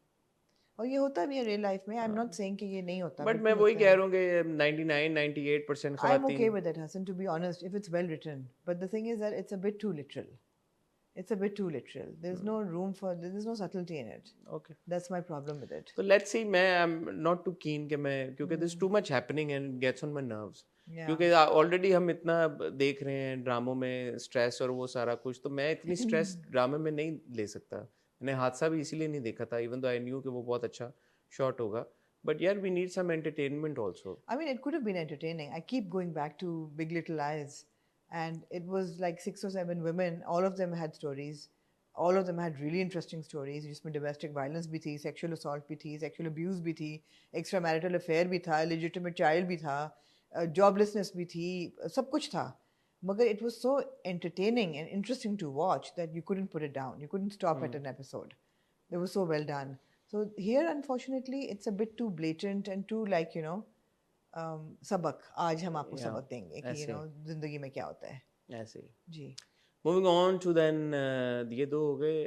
और ये होता भी है रियल लाइफ में। आई एम नॉट सेइंग कि ये नहीं होता, बट मैं वही कह रहा हूँ कि 99-98% आई एम ओके खवातीन। With it Hassan, to be honest, if it's well written, but the thing is that it's a bit too literal. It's a bit too literal. There's no room for, there's no subtlety in it. Okay. That's my problem with it. So let's see, I'm not too keen कि मैं, क्योंकि there's too much happening and gets on my nerves. Yeah. क्योंकि already हम इतना देख रहे हैं ड्रामों में स्ट्रेस और वो सारा कुछ, तो मैं इतनी स्ट्रेस ड्रामे में नहीं ले सकता। मैंने हादसा भी इसीलिए नहीं देखा था, इवन दो आई न्यू कि वो बहुत अच्छा शॉट होगा, बट यार we need some entertainment also. I mean, it could have been entertaining. I keep going back to Big Little Lies, and it was like 6 or 7 women. All of them had stories. All of them had really interesting stories. जिसमें domestic violence भी थी, sexual assault भी थी, sexual abuse भी थी, extramarital affair भी था, legitimate child भी था, joblessness भी थी, सब कुछ था. मगर it was so entertaining and interesting to watch that you couldn't put it down. You couldn't stop at an episode. It was so well done. So here, unfortunately, it's a bit too blatant and too like, you know, सबक, आज हम आपको सबक देंगे कि, you know, जिंदगी में क्या होता है. ऐसे ही। जी. Moving on to then ये दो हो गए।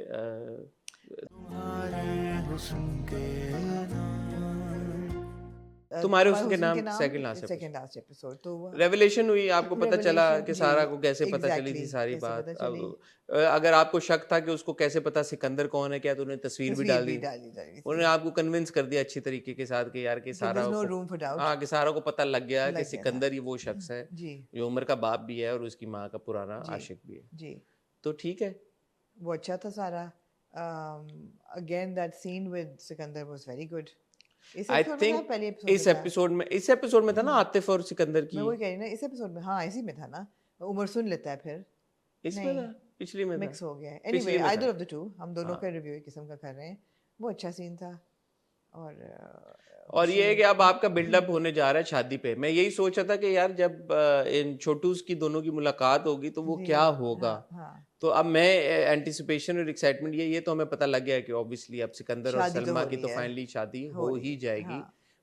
तुम्हारे उसके नाम सेकंड लास्ट एपिसोड तो रेवलेशन हुई, आपको पता चला कि सारा को कैसे पता चली थी सारी बात। अब अगर आपको शक था कि उसको कैसे पता सिकंदर कौन है क्या, तो उन्होंने तस्वीर भी डाल दी। उन्होंने आपको कन्विंस कर दिया अच्छी तरीके के साथ कि यार कि सारा हाँ कि सारा को पता लग गया कि सिकंदर ही वो शख्स है जो उमर का बाप भी है और उसकी माँ का पुराना आशिक भी है। जी, तो ठीक है, वो अच्छा था सारा। Again that scene with Sikandar was very good. I think इस एपिसोड में था ना आतिफ और सिकंदर की। मैं वही कह रही ना, इस एपिसोड में, हाँ इसी में था ना, उमर सुन लेता है फिर। इसमें था, पिछली में था, मिक्स हो गया है। Anyway either of the two, हम दोनों का रिव्यू एक किस्म का कर रहे हैं। वो अच्छा सीन था। और ये है कि अब आपका बिल्डअप होने जा रहा है शादी पे। मैं यही सोच रहा था कि यार जब इन छोटूस की दोनों की मुलाकात होगी तो वो क्या होगा। तो अब मैं एंटिसिपेशन और एक्साइटमेंट ये तो हमें पता लग गया है कि ऑब्वियसली अब सिकंदर और सलमा की तो फाइनली शादी हो ही जाएगी।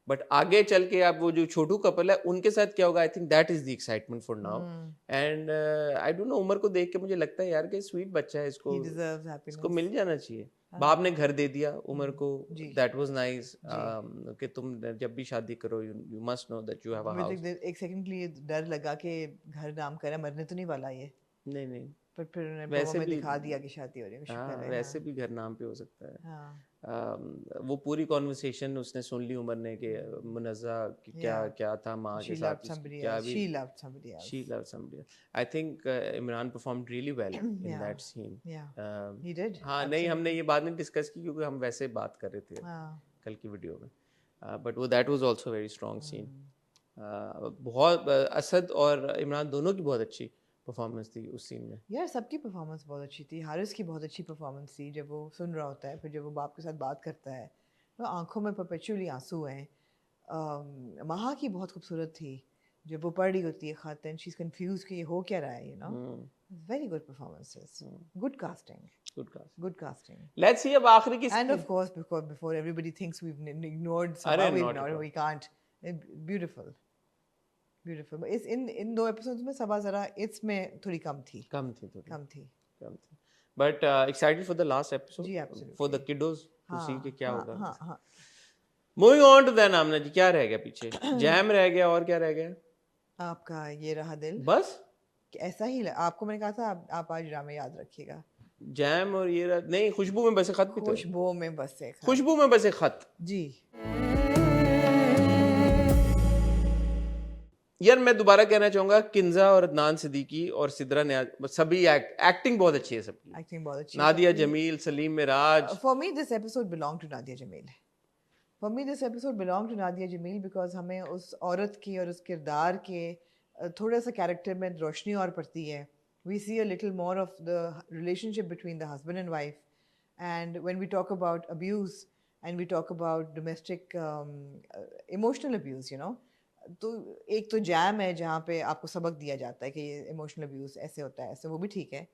बट आगे चल के अब वो जो छोटू कपल है उनके साथ क्या होगा, I think that is the excitement for now. And I don't know, Umar को देख के मुझे लगता है यार कि स्वीट बच्चा है, इसको मिल जाना चाहिए। बाप ने घर दे दिया उमर को, दैट वाज नाइस कि तुम जब भी शादी करो you must know that you have a house. एक सेकंड के लिए डर लगा कि घर नाम करा, मरने तो नहीं वाला ये। नहीं पर फिर उन्होंने वैसे भी दिखा दिया कि शादी हो रही है। हाँ, वैसे भी घर नाम पे हो सकता है। वो पूरी कॉन्वर्सेशन उसने सुन ली उमर ने कि मुनज़्ज़ा की क्या था माँ के साथ, क्या भी she loved somebody else. I think Imran performed really well in that scene. He did. हाँ, नहीं हमने ये बात नहीं डिस्कस की क्योंकि हम वैसे बात कर रहे थे कल की वीडियो में। बट वो that was also very strong scene. बहुत असद और इमरान दोनों की बहुत अच्छी परफॉर्मेंस थी उस सीन में। यार सबकी परफॉर्मेंस बहुत अच्छी थी। हारिस की बहुत अच्छी परफॉर्मेंस थी, जब वो सुन रहा होता है, फिर जब वो बाप के साथ बात करता है तो आंखों में परपेचुअली आंसू हैं। महा की बहुत खूबसूरत थी, जब वो पढ़ रही होती है खत एंड शी इज कंफ्यूज कि ये हो क्या रहा है, you know. Very good performances, good casting. Let's see अब आखिरी की, and of course before everybody thinks we have ignored, we can't, beautiful. इस इन दो एपिसोड्स में सबा जरा इसमें थोड़ी कम थी। But excited for the last episode, जी absolutely, for the kids to see कि क्या होगा। हाँ। Moving on to then Amna ji, क्या रह गया पीछे? जैम रह गया, और क्या रह गया आपका? ये रहा दिल, बस ऐसा ही आपको मैंने कहा था आप आज ड्रामे याद रखिएगा। जैम और ये रहा, नहीं खुशबू में बसे खत भी तो, खुशबू में बसे खत, खुशबू में बसे खत जी। यार मैं दोबारा कहना चाहूंगा, किंजा और अदनान सिद्दीकी और सिद्रा ने सभी एक्टिंग बहुत अच्छी है सबकी। एक्टिंग बहुत अच्छी, Nadia Jamil, Salim Miraj. For me this episode belong to Nadia Jamil because हमें उस औरत की और उस किरदार के थोड़ा सा कैरेक्टर में रोशनी और पड़ती है। We see a little more of the relationship between the husband and wife, and when we talk about abuse and we talk about domestic emotional abuse, you know, तो एक तो जैम है जहाँ पे आपको सबक दिया जाता है कि ये इमोशनल अब्यूज़ ऐसे होता है, ऐसे, वो भी ठीक है।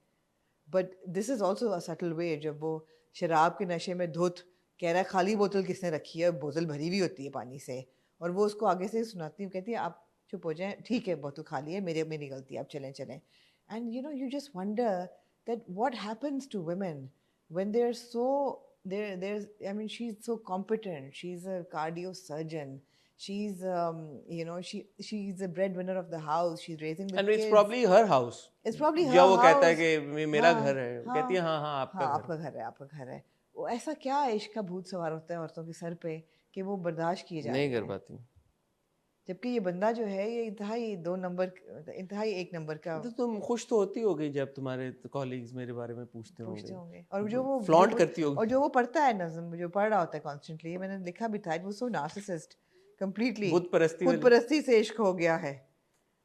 But this is also a subtle way, जब वो शराब के नशे में धुत कह रहा है खाली बोतल किसने रखी है, बोतल भरी हुई होती है पानी से, और वो उसको आगे से सुनाती है, कहती है आप चुप हो जाएं, ठीक है बोतल खाली है, मेरी गलती, आप चलें। And you know, you just wonder that what happens to women when they are so, I mean, she's so competent, she's a cardio surgeon, she's she's the breadwinner of the house, she's raising the and kids, it's probably her house, it's probably her जब वो house, कहता है कि मेरा घर है, कहती है हाँ आपका घर है। वो ऐसा क्या इश्क का भूत सवार होता है औरतों के सर पे कि वो बर्दाश्त किए जाते हैं, नहीं कर पाती। जबकि ये बंदा जो है ये इंतहाई एक नंबर का। तो तुम खुश तो होती होगी जब तुम्हारे कॉलीग्स मेरे बारे में पूछते होंगे, और जो वो फ्लॉन्ट करती होगी, और जो वो पढ़ता है नज़म, जो पढ़ रहा होता है कॉन्स्टेंटली, मैंने लिखा भी था, वो सो नार्सिसिस्ट, कंप्लीटली खुद परस्ती से इश्क हो गया है,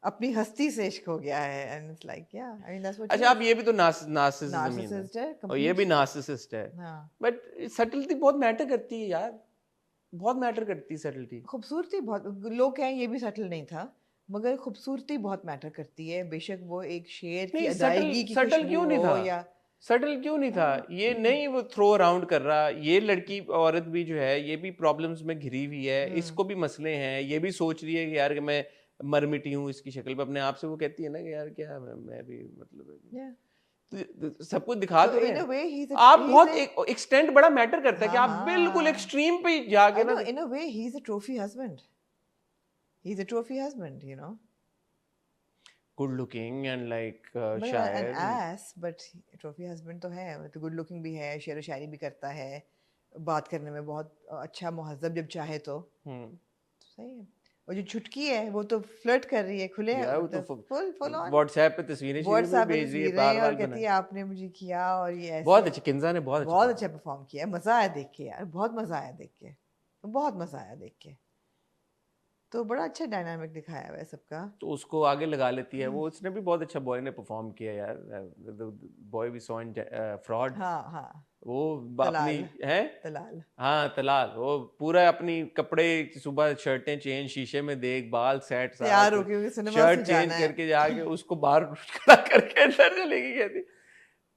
अपनी हस्ती से इश्क हो गया है, एंड इट्स लाइक या आई मीन दैट्स व्हाट। अच्छा, अब ये भी तो नार्सिसिस्ट है और ये भी नार्सिसिस्ट है, बट सटलिटी बहुत मैटर करती है यार, बहुत मैटर करती है सटलिटी। खूबसूरती बहुत, लोग कहें ये भी सटल नहीं था, मगर खूबसूरती बहुत मैटर करती है। बेशक वो एक शेर की अदायगी की सटल क्यों नहीं था, या सटल क्यों नहीं था, ये नहीं वो थ्रो अराउंड कर रहा, ये लड़की औरत भी जो है ये भी प्रॉब्लम्स में घिरी हुई है, इसको भी मसले हैं, ये भी सोच रही है कि यार कि मैं मर मिटी हूँ इसकी शक्ल पे अपने आप से, वो कहती है ना कि यार क्या मैं भी मतलब सब कुछ दिखा तो रहे हैं आप, बहुत एक एक्सटेंट बड़ा मैटर करता है कि आप बिल्कुल एक्सट्रीम पे जाके ना, in a way he is a trophy husband, you know, good looking and like शायर, an ass, but trophy husband तो है, तो गुड लुकिंग भी है, शेर व शायरी भी करता है, बात करने में बहुत अच्छा मुहज्जब जब चाहे तो सही है। और जो छुटकी है वो तो फ्लर्ट कर रही है खुले, फुल ऑन व्हाट्सएप पे तस्वीरें भेज रही है और कहती है आपने मुझे किया, और ये ऐसे बहुत अच्छी, किंजा ने बहुत अच्छा परफॉर्म किया, मजा आया देख के यार, बहुत मजा आया देख के। बहुत मजा आया देख के, तो बड़ा अच्छा डायनामिक दिखाया हुआ है सबका। तो उसको आगे लगा लेती है वो, उसने भी बहुत अच्छा, बॉय ने परफॉर्म किया यार, boy we saw in fraud. हाँ हाँ, वो अपनी तलाल, है, तलाल, हाँ तलाल, वो पूरा अपनी कपड़े सुबह शर्टें चेंज, शीशे में देख, बाल सेट, सारा तैयार हो कुछ, क्योंकि सिनेमा से शर्ट चेंज जाना है। करके जाके उसको बाहर खड़ा करके अंदर चलेगी, कहती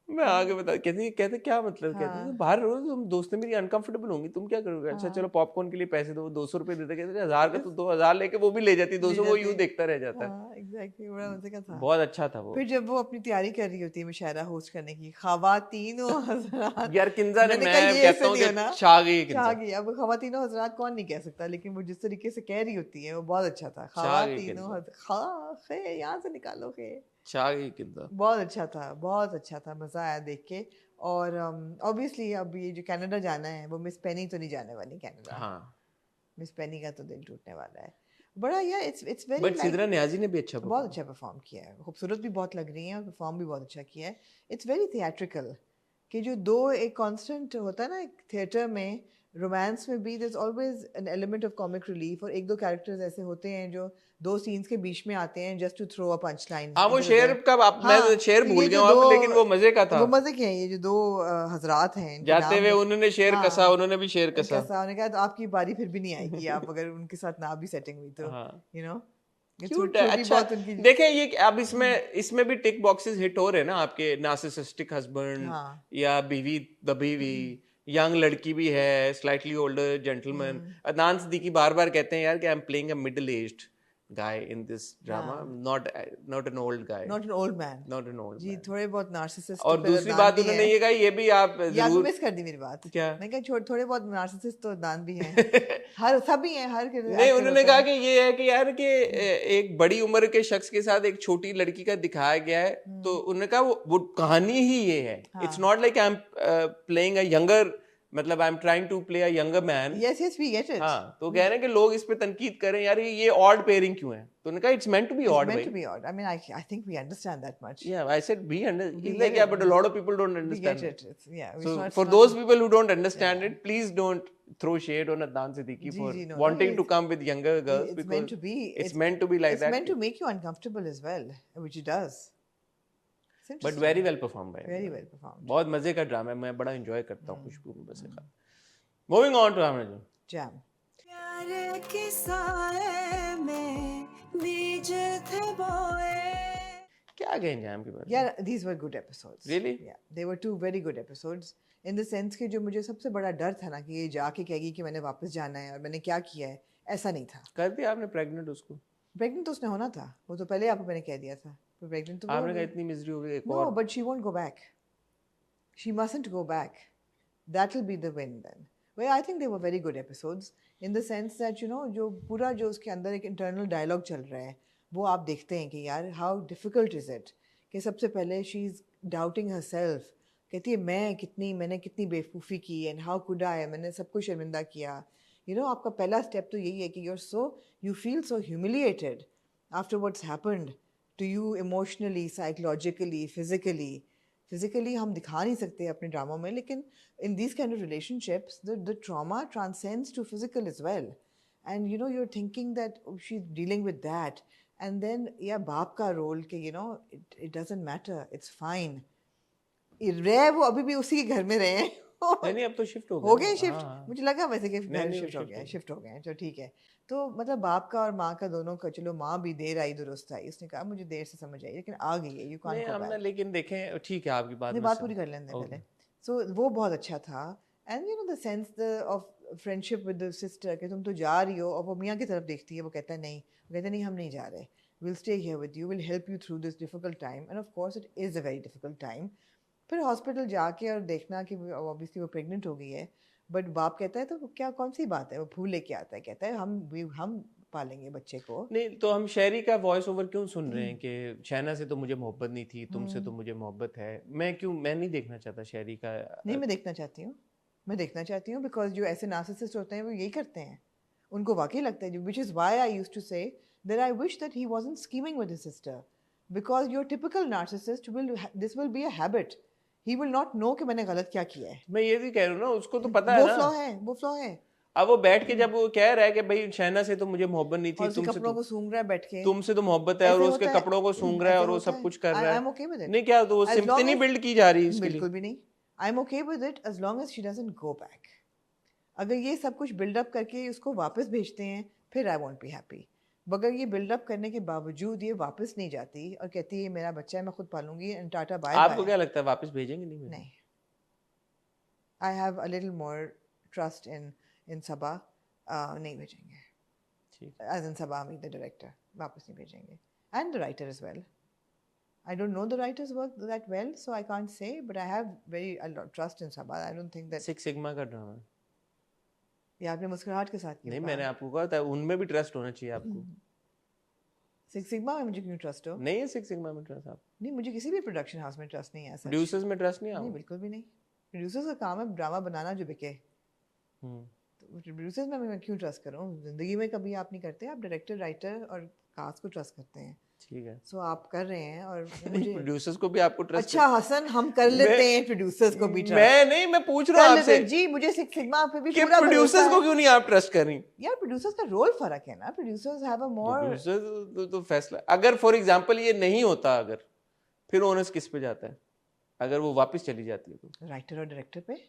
मैं आगे बता, कहते क्या मतलब, कहते हाँ बाहर रहो, तुम दोस्तें मेरी अनकंफर्टेबल होंगी, तुम क्या करोगे, अच्छा चलो पॉपकॉर्न के लिए पैसे दो, 200 रुपए देते, कहते 1000 का, तो 2000 लेके वो भी ले जाती, ले 200 वो जाते, यूं देखता रह जाता है। हाँ एग्जैक्टली, बड़ा मजे का था। बहुत अच्छा था वो। फिर जब वो अपनी तैयारी कर रही होती है मुशायरा होस्ट करने की, खवातीनों हजरात, यार किंजा ने, मैंने कहा मैं ये कहता ऐसे हूँ नहीं कि होना, छा गई चाह किंजा, गई। अब खवातीनों हजरात कौन नहीं कह सकता, लेकिन वो जिस तरीके से कह रही होती है वो बहुत अच्छा था। छा गई खवातीनों किंजा, खे यहाँ से निकालो खे, छा गई किंजा। बहुत अच्छा था, बहुत अच्छा था, मजा आया देख के। और ऑब्वियसली अब ये जो कनाडा जाना है, वो मिस पेनी तो नहीं जाने वाली कनाडा, हाँ, मिस पेनी का तो दिल टूटने वाला है बड़ा। यार it's very but Sidra Niazi ने भी अच्छा बहुत परफॉर्म। अच्छा परफॉर्म किया है, खूबसूरत भी बहुत लग रही हैं और परफॉर्म भी बहुत अच्छा किया है। इट्स वेरी थिएट्रिकल, कि जो दो एक कांस्टेंट होता है ना एक थिएटर में, रोमांस में भी there is always an element of comic relief, और एक दो कैरेक्टर्स ऐसे होते हैं जो दो सीन्स के बीच में आते हैं just to throw a punch line हाँ वो इधर शेर उधर। का मैं हाँ, शेर तो भूल ये गया जो हूँ दो, अब, लेकिन वो मजे का था। वो मजे के हैं, ये जो दो हजरात हैं, इनके जाते नाम हुए उन्होंने शेर हाँ कसा, उन्होंने भी शेर कसा। कैसा, उन्होंने कहा तो आपकी बारी फिर भी नहीं आएगी, आप अगर उनके साथ ना भी सेटिंग हुई तो, हाँ यू नो, ये क्यूट है, छोटी अच्छा। बहुत उनकी। देखें ये अब इसमें भी टिक बॉक्सेस हिट हो रहे हैं ना, आपके नार्सिसिस्टिक हस्बैंड, हाँ या बीवी द बीवी, यंग लड़की भी है, slightly older gentleman. Adnan Siddiqui बार बार कहते हैं यार कि I am playing a middle aged guy in this drama, हाँ, not an old guy, not an old man, not an old जी man। थोड़े बहुत और नार्सिसिस्ट फिर दूसरी अदनान बात भी उन्होंने हैं। ये कहा, ये भी आप ये आपने जरूर मिस कर दी मेरी बात, क्या मैं कहा थोड़े बहुत नार्सिसिस्ट तो अदनान भी हैं, हर सभी हैं, हर नहीं, एक्टर उन्होंने होता कहा है। कि ये है कि यार कि एक बड़ी उम्र के शख्स के साथ एक छोटी लड़की का दिखाया गया है, तो उन्होंने कहा वो कहानी ही ये है, इट्स हाँ, not like I am playing a younger, मतलब I am trying to play a younger man. Yes yes we get it, हाँ, तो कह रहे हैं कि लोग इस पे तनकीद करें यार ये ऑड पेयरिंग क्यों है, तो उन्होंने कहा it's meant to be it's odd meant भाई। to be odd. I mean, I think we understand that much. Yeah, I said we We he's get like yeah, it. but a lot of people don't We get understand it. it. It's, yeah, So it's for not those people who don't understand yeah. it, please don't throw shade on Adnan Siddiqui for No, wanting to come with younger girls, it's because meant to be. it's meant to be like It's that. meant to make you uncomfortable as well, which it does. It's But interesting. very well performed by Very him. well performed. बहुत मजे का drama है, मैं बड़ा enjoy करता हूँ खुशबू मुबस्सिर का। Moving on to Amna ji. Jam. प्यार के साए में बीज थे बोए। क्या कहें जैम के बारे में? Yeah, these were good episodes. Really? Yeah, they were two very good episodes. In the sense कि जो मुझे सबसे बड़ा डर था ना कि ये जाके कहेगी कि मैंने वापस जाना है और मैंने क्या किया है, ऐसा नहीं था। कर दिया आपने प्रेग्नेंट उसको? प्रेग्नेंट तो उसने होना था, वो तो पहले आपको मैंने कह दिया था, तो प्रेग्नेंट तो आपने कहा इतनी मिजरी हो गई एक No, और। but she won't go back. She mustn't go back. That will be the win then. Well, I think they were very good episodes in the sense that you know जो पूरा जो उसके अंदर एक internal dialogue चल रहा है, वो आप देखते हैं कि यार how difficult is it कि सबसे पहले she is doubting herself, कहती है मैंने कितनी बेवकूफ़ी की and how could I, मैंने सबको शर्मिंदा किया। You know आपका पहला step तो यही है कि you feel so humiliated after what's happened to you emotionally, psychologically, physically हम दिखा नहीं सकते अपने ड्रामों में, लेकिन in these kind of relationships the trauma transcends to physical as well, and you know you're thinking that she's dealing with that, and then yeah बाप का role कि you know it doesn't matter, it's fine, रहे वो अभी भी उसी के घर में रहे हैं नहीं अब तो शिफ्ट हो गए शिफ्ट, हाँ। मुझे लगा वैसे कि नहीं, शिफ्ट हो shift गया, हो गए। शिफ्ट हो गए, चलो ठीक है। तो मतलब बाप का और माँ का दोनों का, चलो माँ भी देर आई दुरुस्त आई, उसने कहा मुझे देर से समझ आई लेकिन आ गई है, यू कांट नहीं गो हमने, बैक। लेकिन देखें ठीक है आपकी बात, नहीं मैं बात समझ- पूरी कर लेने Okay. पहले। सो वो बहुत अच्छा था, and you know the sense of friendship with the sister कि तुम तो जा रही हो, और वो मियाँ की तरफ देखती है, वो कहता है नहीं, वो कहते नहीं हम नहीं जा रहे, will stay here with you, will help you through this difficult time, and of course it is a very difficult time. फिर हॉस्पिटल जाके और देखना कि ऑब्वियसली वो प्रेग्नेंट हो गई है, बट बाप कहता है तो क्या कौन सी बात है, वो फूल लेके आता है, कहता है हम पालेंगे बच्चे को। नहीं तो हम शहरी का वॉइस ओवर क्यों सुन रहे हैं कि शहना से तो मुझे मोहब्बत नहीं थी, तुमसे तो मुझे मोहब्बत है, मैं नहीं देखना चाहता शहरी का। नहीं मैं देखना चाहती हूँ, मैं देखना चाहती हूँ, बिकॉज जो ऐसे नार्सिसिस्ट होते हैं वो यही करते हैं, उनको वाकई लगता है, which is why I used to say that I wish that he wasn't scheming with his sister, because your typical narcissist this will be a habit, he will not know कि मैंने गलत क्या किया है। मैं ये भी कह रहा हूँ ना, उसको तो पता है वो ना। फ्लॉ है, वो फ्लॉ है। अब वो बैठ के जब वो कह रहा है कि भाई शहना से तो मुझे मोहब्बत नहीं थी, और उसके कपड़ों को सूंघ रहा है बैठ के, तुमसे तो मोहब्बत है, और ऐसे उसके होता है, कपड़ों को सूंघ रहा है और वो होता सब कुछ कर रहा आई है। एम ओके विद इट, नहीं क्या, तो वो as long सिंपैथी नहीं as- बिल्ड की जा रही है इसके लिए। बिल्कुल भी नहीं, आई am okay with it as long as she doesn't go back. अगर ये सब कुछ बिल्डअप करके उसको वापस भेजते हैं फिर आई वॉन्ट बी हैप्पी। मगर ये बिल्डअप करने के बावजूद ये वापस नहीं जाती और कहती है मेरा बच्चा है मैं खुद पालूंगी एंड टाटा बाय बाय। आपको क्या लगता है वापस भेजेंगे नहीं? नहीं, I have a little more trust in Saba, नहीं भेजेंगे। ठीक, as in Saba mean the director, वापस नहीं भेजेंगे, and the writer as well. I don't know the writer's work that well, so I can't say, but I have a lot trust in Sabha. I don't think that. Six sigma का drama ये आपने मुस्कुराहट के साथ नहीं, मैंने आपको कहा था उनमें भी ट्रस्ट होना चाहिए आपको। सिक्स सिग्मा में मुझे क्यों ट्रस्ट हो? नहीं है सिक्स सिग्मा में ट्रस्ट आप? नहीं, मुझे किसी भी प्रोडक्शन हाउस में ट्रस्ट नहीं है। प्रोड्यूसर्स में ट्रस्ट नहीं नहीं, आपको? बिल्कुल भी नहीं। प्रोड्यूसर्स का काम है ड्रामा बनाना जो बिके। तो प्रोड्यूसर्स में मैं क्यों ट्रस्ट करूं? जिंदगी में कभी आप नहीं करते, आप डायरेक्टर, राइटर और कास्ट को ट्रस्ट करते हैं। ठीक है, सो आप कर रहे हैं और मुझे प्रोड्यूसर्स को भी आपको ट्रस्ट? अच्छा हसन, हम कर लेते हैं प्रोड्यूसर्स को भी ट्रस्ट। मैं नहीं, मैं पूछ रहा हूं आपसे जी, मुझे सिक्स सिग्मा पे भी कि पूरा प्रोड्यूसर्स को क्यों नहीं आप ट्रस्ट कर रही? यार प्रोड्यूसर्स का रोल फर्क है ना, producers have a more, producers तो फैसला, अगर फॉर एग्जांपल ये नहीं होता, अगर फिर ओनर्स किस पे जाता है? अगर वो वापस चली जाती है तो राइटर और डायरेक्टर पे।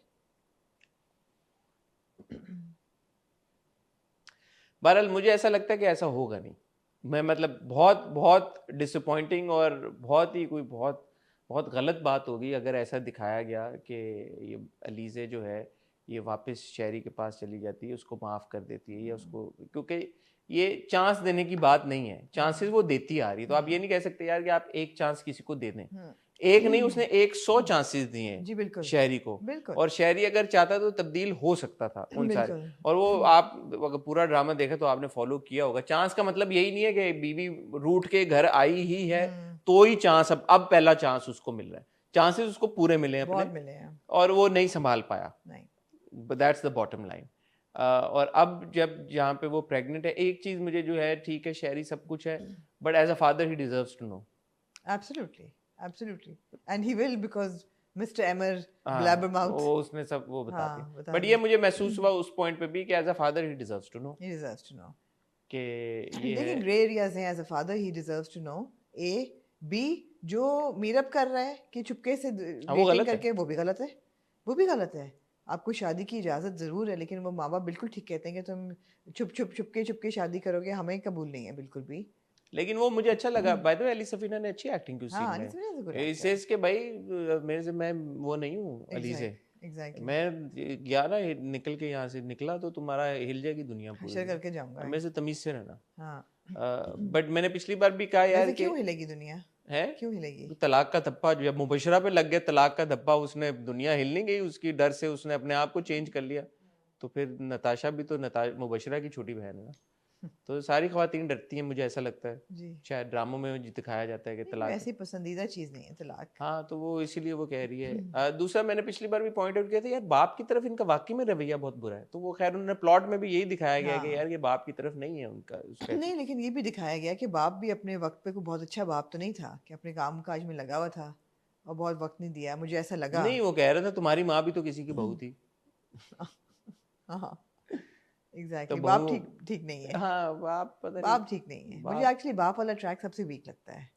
बहरहाल मुझे ऐसा लगता है कि ऐसा होगा नहीं। मैं मतलब बहुत बहुत डिसअपॉइंटिंग और बहुत ही कोई बहुत बहुत गलत बात होगी अगर ऐसा दिखाया गया कि ये अलीज़े जो है ये वापस शहरी के पास चली जाती है, उसको माफ़ कर देती है या उसको, क्योंकि ये चांस देने की बात नहीं है, चांसेस वो देती आ रही। तो आप ये नहीं कह सकते यार कि आप एक चांस किसी को दे दें। एक नहीं, उसने 100 चांसेस दिए हैं जी बिल्कुल, शहरी को, बिल्कुल। और शहरी अगर चाहता तो तब्दील हो सकता था उन सारे। और वो आप अगर पूरा ड्रामा देखे तो आपने फॉलो किया होगा। चांस का मतलब यही नहीं है कि बीवी रूठ के घर आई ही है तो ही चांस, अब पहला चांस उसको मिल रहा है। चांसेस उसको पूरे मिले हैं, बहुत मिले हैं, और वो नहीं संभाल पाया। नहीं, but that's the bottom line. और अब जब जहाँ पे वो प्रेग्नेंट है, एक चीज मुझे जो है, ठीक है शहरी सब कुछ है, but as a father he deserves to know. Absolutely, absolutely, and he will, because mister Ammar blabbermouth, वो उसने सब वो बता हाँ, दिया। बता बट ये मुझे महसूस हुआ उस पॉइंट पे भी कि as a father he deserves to know, he deserves to know कि ये लेकिन ग्रे एरियाज हैं। As a father he deserves to know. A B, जो मीरअप कर रहा है कि चुपके से डेटिंग करके, वो भी गलत है, वो भी गलत है। आपको शादी की इजाज़त ज़रूर है, लेकिन वो माँ बाप बिल्कुल ठीक कहते हैं कि तुम चुपके शादी करोगे, हमें कबूल नहीं है बिल्कुल भी। लेकिन वो मुझे अच्छा लगा। By the way Ali Safina ने अच्छी एक्टिंग की उस हाँ, सीन में। इससे कि भाई मेरे से, मैं वो नहीं हूँ अली से, मैं गया ना, निकल के यहाँ से निकला तो तुम्हारा हिल जाएगी दुनिया पूरी, हशर करके जाऊंगा, मेरे से तमीज से रहना। हाँ, बट मैंने पिछली बार भी कहा यार कि क्यों हिलेगी दुनिया, है क्यों हिलेगी? तलाक का धब्बा जब मुबशरा पे लग गया, तलाक का धब्बा, उसने दुनिया हिल नहीं गई उसकी डर से, उसने अपने आप को चेंज कर लिया। तो फिर नताशा भी तो मुबशरा की छोटी बहन है ना, तो सारी ख्वातीन डरती हैं, मुझे ऐसा लगता है जी, शायद ड्रामों में दिखाया जाता है कि तलाक ऐसी पसंदीदा चीज नहीं है तलाक। हाँ, तो वो इसीलिए वो कह रही है। दूसरा मैंने पिछली बार भी पॉइंट आउट किया था यार, बाप की तरफ इनका वाकई में रवैया बहुत बुरा है। तो वो खैर उन्होंने प्लॉट में भी यही दिखाया गया कि यार ये बाप की तरफ नहीं है उनका नहीं, लेकिन ये भी दिखाया गया कि बाप भी अपने वक्त पे कोई बहुत अच्छा बाप तो नहीं था, कि अपने काम काज में लगा हुआ था और बहुत वक्त नहीं दिया, मुझे ऐसा लगा। नहीं, वो कह रहा था तुम्हारी माँ भी तो किसी की बहू थी। हाँ, एग्जैक्टली, तो बाप ठीक नहीं है। हाँ, बाप ठीक नहीं है। मुझे एक्चुअली बाप वाला ट्रैक सबसे वीक लगता है।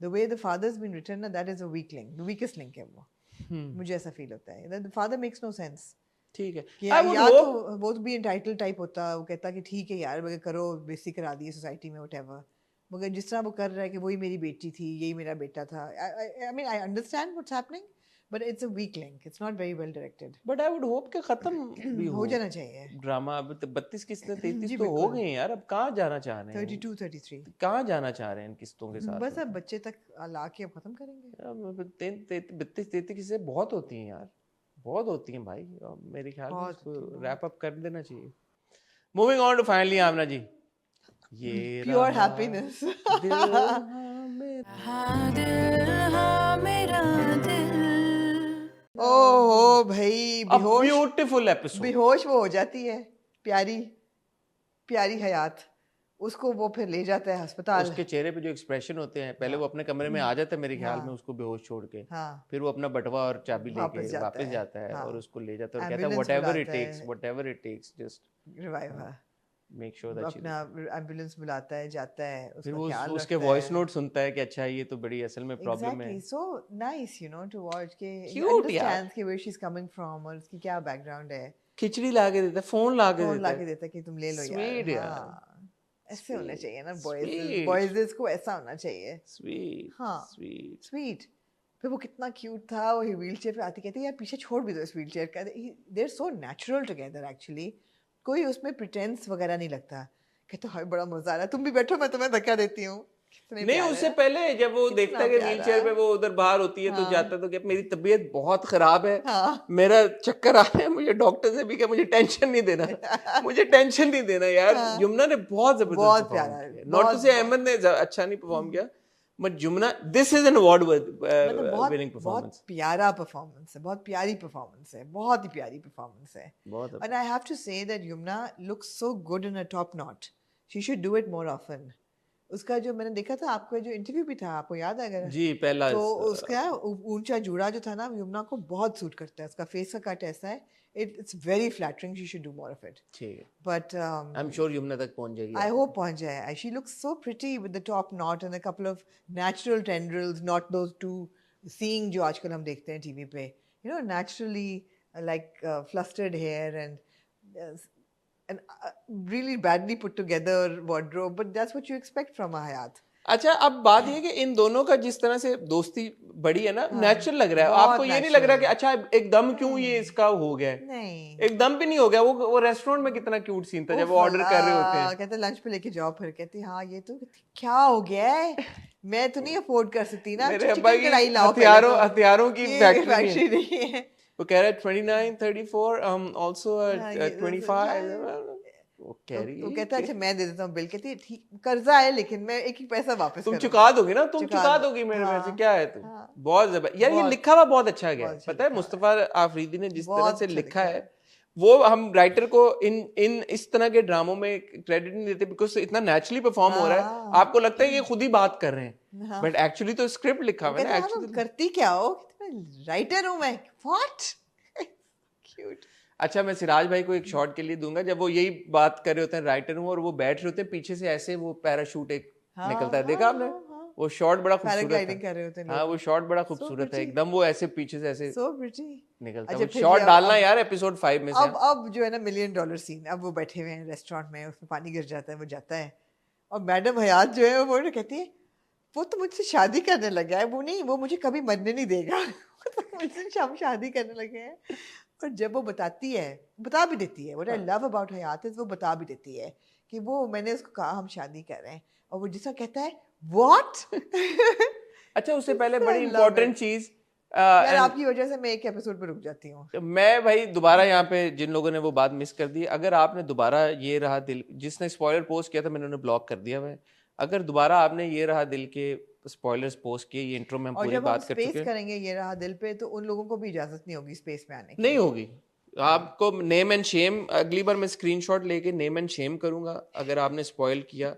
The way the father's been written ना, that is a weak link, the weakest link है वो। मुझे ऐसा फील होता है the father makes no sense. ठीक है, या तो वो भी एंटाइटल टाइप होता, वो कहता कि ठीक है यार मगर करो, बेइज्जती करा दी सोसाइटी में, व्हाटएवर, मगर जिस तरह वो कर रहा है कि वही मेरी बेटी थी, यही मेरा बेटा था। I mean I understand what's happening, but it's a weak link, it's not very well directed. But I would hope कि खत्म भी हो जाना चाहिए ड्रामा। अब 32 किस्तें 33 तो हो गई यार, अब कहाँ जाना चाह रहे हैं? 32 33 कहाँ जाना चाह रहे हैं इन किस्तों के साथ? बस अब बच्चे तक ला के अब खत्म करेंगे। 32 किस्तें बहुत होती हैं यार, बहुत होती हैं भाई। मेरे ख्याल में इसको रैप अप कर देना चाहिए। मूविंग ऑन टू फाइनली आमना जी, ये प्योर हैप्पीनेस। ओह भाई, ब्यूटीफुल एपिसोड, बेहोश वो हो जाती है प्यारी प्यारी हयात। उसको वो फिर ले जाता है अस्पताल। उसके चेहरे पे जो एक्सप्रेशन होते हैं, पहले वो अपने कमरे में आ जाता है मेरे ख्याल में उसको बेहोश छोड़ के, फिर वो अपना बटवा और चाबी लेके वापस जाता है और उसको ले जाता है और कहता है whatever it takes just revive her, make sure that अपना एम्बुलेंस बुलाता है, जाता है, फिर उसका वो ख्याल उसके रखता वॉइस है। नोट सुनता है कि अच्छा ये तो बड़ी असल में प्रॉब्लम है। Exactly, so nice, you know, to watch के he Cute यार। understands कि where she's coming from और उसकी क्या बैकग्राउंड है। खिचड़ी ला के देता है, फोन ला के फोन देता ला के है। देता है कि तुम ले लो यार। Sweet यार। हाँ, ऐसे होना Sweet, चाहिए ना sweet, बॉयज को ऐसा होना चाहिए। sweet, हाँ, sweet। स्वीट। फिर वो कितना क्यूट था, वो व्हील चेयर पे आती कहती यार पीछे छोड़ भी दो इस व्हील चेयर का। They are so natural together actually, कोई उसमें प्रिटेंस वगैरह नहीं लगता। कहते हाय बड़ा मजा आ रहा है, तुम भी बैठो मैं तुम्हें धक्का देती हूँ। नहीं, उससे पहले जब वो देखता है कि व्हील चेयर पे वो उधर बाहर होती है तो हाँ। जाता है तो क्या मेरी तबीयत बहुत खराब है, हाँ। मेरा चक्कर आ रहा है, मुझे डॉक्टर से भी क्या मुझे टेंशन नहीं देना मुझे टेंशन नहीं देना यार। हाँ। यमुना ने बहुत जबरदस्त बहुत परफॉर्म प्यारा, किया, नॉट टू से अहमद ने अच्छा नहीं परफॉर्म किया, but Yamuna this is an award मतलब बहुत विनिंग बहुत परफॉर्मेंस। प्यारा परफॉर्मेंस है, बहुत प्यारी परफॉर्मेंस है, बहुत ही प्यारी परफॉर्मेंस है। बहुत And I have to say that Yumna looks so good in a top knot. She should do it more often. उसका जो मैंने देखा था, आपका जो इंटरव्यू भी था, आपको याद है अगर? जी पहला तो उसका ऊंचा जूड़ा जो था ना, यमुना को बहुत सूट करता है, उसका फेस का कट ऐसा है, it's very flattering. She should do more of it. ठीक है, But I am sure Yamuna तक पहुंच जाएगी। I hope पहुंच जाए। She looks so pretty with the top knot and a couple of natural tendrils, not those two seeing जो आजकल हम देखते हैं टीवी पे, you know, naturally like flustered hair and really badly put together wardrobe, but that's what you expect from a Hayat. अच्छा, अब बात ये कि इन दोनों का जिस तरह से दोस्ती बड़ी है ना, नेचुरल लग रहा है। बहुत आपको ये नहीं लग रहा कि अच्छा एकदम क्यों ये इसका हो गया है? नहीं, एकदम भी नहीं हो गया। वो रेस्टोरेंट में कितना क्यूट सीन था जब वो ऑर्डर कर रहे होते हैं। कहते लंच पे लेके जाओ, फिर कहती हाँ ये तो क्या हो गया है, मैं तो नहीं अफोर्ड कर सकती ना, मेरे अब्बा की कढ़ाई लाओ, हथियारों की फैक्ट्री नहीं है। वो कह रहा है 29, 34, also 25। वो कह रही तो कहता है अच्छा मैं दे देता हूँ बिल। कहती है ठीक, कर्जा है लेकिन मैं एक ही पैसा वापस तुम करूंगी। चुका दोगी ना, तुम चुका चुका दो। दोगी मेरे हाँ, पैसे, क्या है तू। हाँ। बहुत जबरदस्त यार, ये बहुत- लिखा हुआ बहुत अच्छा गया बहुत अच्छा पता है, लिखा। मुस्तफा आफरीदी ने जिस तरह बहुत से अच्छा लिखा लिखा है, वो हम राइटर को इन इस तरह के ड्रामों में क्रेडिट नहीं देते, बिकॉज इतना नेचुरली परफॉर्म हो रहा है, हाँ। आपको लगता है कि ये खुद ही बात कर रहे हैं, हाँ। बट एक्चुअली तो स्क्रिप्ट लिखा हुआ है ना। कहता है, हाँ, एक्चुअली करती क्या हो, राइटर हूँ मैं। What cute. अच्छा, मैं सिराज भाई को एक शॉट के लिए दूंगा जब वो यही बात कर रहे होते हैं, राइटर हूँ, और वो बैठ रहे होते हैं, पीछे से ऐसे वो पैराशूट एक निकलता है, देखा आपने? वो शॉट बड़ा खूबसूरत पैराग्लाइडिंग है। कर रहे होते हैं हाँ, वो शॉट बड़ा खूबसूरत है, pretty. एकदम वो ऐसे पीछे से ऐसे सो प्रिटी। निकलता है। अच्छा, वो फिर शॉट ये डालना यार एपिसोड 5 में से। अब जो है ना $1 million सीन, अब वो बैठे हुए हैं रेस्टोरेंट में, उसमें पानी गिर जाता है, वो जाता है और मैडम हयात जो है वो कहती है वो तो मुझसे शादी करने लगा है, वो नहीं, वो मुझे कभी मरने नहीं देगा तो मुझसे हम शादी करने लगे हैं। और जब वो बताती है, बता भी देती है, what I love about Hayat is वो बता भी देती है कि वो मैंने उसको कहा हम शादी कर रहे हैं, और वो जिसका कहता है व्हाट अच्छा, उससे पहले I बड़ी love इंपॉर्टेंट it. चीज, यार आपकी वजह से मैं एक एपिसोड पे रुक जाती हूँ। मैं भाई दोबारा यहाँ पे जिन लोगों ने वो बात मिस कर दी, अगर आपने दोबारा ये रहा दिल, जिसने स्पॉइलर पोस्ट किया था मैंने उन्हें ब्लॉक कर दिया है, अगर दोबारा आपने ये रहा दिल के स्पॉयलर्स पोस्ट किए, ये इंट्रो में हम और पूरी जब हम बात कर चुके स्पेस हैं, करेंगे ये रहा दिल पे, तो उन लोगों को भी इजाजत नहीं होगी स्पेस में आने की। नहीं होगी। आपको नेम एंड शेम, अगली बार मैं स्क्रीनशॉट लेके नेम एंड शेम करूंगा अगर आपने स्पॉइल किया,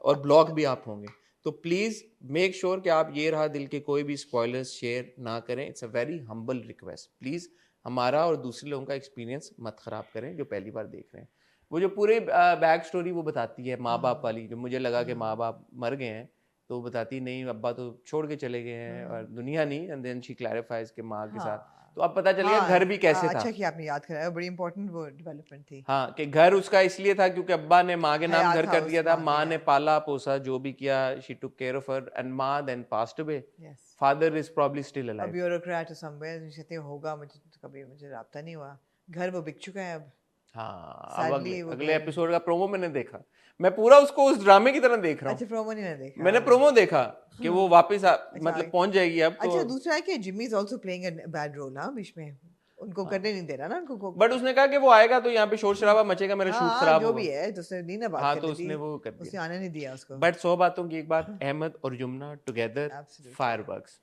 और ब्लॉक भी आप होंगे। तो प्लीज मेक श्योर कि आप ये रहा दिल के कोई भी स्पॉयलर्स शेयर ना करें। It's a very humble request. Please हमारा और दूसरे लोगों का एक्सपीरियंस मत खराब करें जो पहली बार देख रहे हैं। वो जो पूरे बैक स्टोरी वो बताती है माँ बाप वाली, जो मुझे लगा कि माँ बाप मर गए हैं, तो वो बताती नहीं अब्बा तो छोड़ के चले गए हैं और दुनिया नहीं, एंड देन शी क्लैरिफाइज के माँ के साथ, तो अब पता चल गया घर भी कैसे था। अच्छा कि आपने याद कराया, बड़ी इंपॉर्टेंट वो डेवलपमेंट थी। हाँ, कि घर उसका इसलिए था क्योंकि अब्बा ने माँ के नाम हयात घर था कर उस दिया था, माँ माँ के ने पाला पोसा जो भी किया, she took care of her, and माँ then passed away, yes. Father is probably still अब अलाइव। ब्यूरोक्रेट समवेयर कहते होगा, मुझे तो कभी मुझे राब्ता नहीं हुआ, घर वो बिक चुका है अब। हाँ, अब Sadly वो अगले घर- एपिसोड का प्रोमो मैंने देखा, मैं पूरा उसको उस ड्रामे की तरह देख रहा अच्छा, हूँ। प्रोमो नहीं मैंने देखा। मैंने प्रोमो देखा कि वो वापस मतलब पहुंच जाएगी अब अच्छा, तो, दूसरा है कि Jimmy is also playing a bad role ना बीच में, उनको करने नहीं दे रहा ना उनको। बट उसने कहा कि वो आएगा तो यहाँ पे शोर शराबा मचेगा, मेरा शूट खराब जो होगा। भी है, तो उसने नहीं ना बात हाँ, करने तो उसने दी, वो कर उसने दिया। आने नहीं दिया उसको। बट 100 बातों की एक बात, अहमद और Yamuna together Absolutely. Fireworks.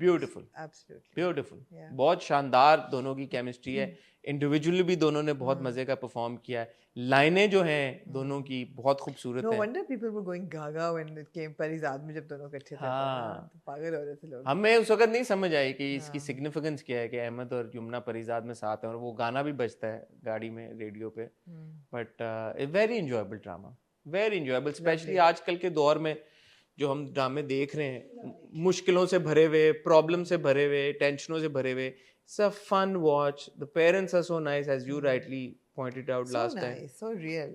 Beautiful, absolutely beautiful, Yeah. बहुत शानदार दोनों की केमिस्ट्री है। इंडिविजुअली भी दोनों ने बहुत मजे का परफॉर्म किया है। लाइनें जो हैं दोनों की बहुत खूबसूरत नो हैं। Wonder people were going Gaga when it came Parizad में, जब दोनों इकट्ठे थे हाँ। तो पागल हो रहे थे लोग। हमें उस वक्त नहीं समझ आई कि इसकी सिग्निफिकेंस क्या है कि अहमद और यमुना परिजाद में साथ हैं और वो गाना भी बजता है गाड़ी में रेडियो पे। But very enjoyable drama, very enjoyable, specially आजकल के दौर में जो हम ड्रामे देख रहे हैं, मुश्किलों से भरे हुए, प्रॉब्लम से भरे हुए, टेंशनों से भरे हुए। It's a fun watch, the parents are so nice as you rightly pointed out last time. So real.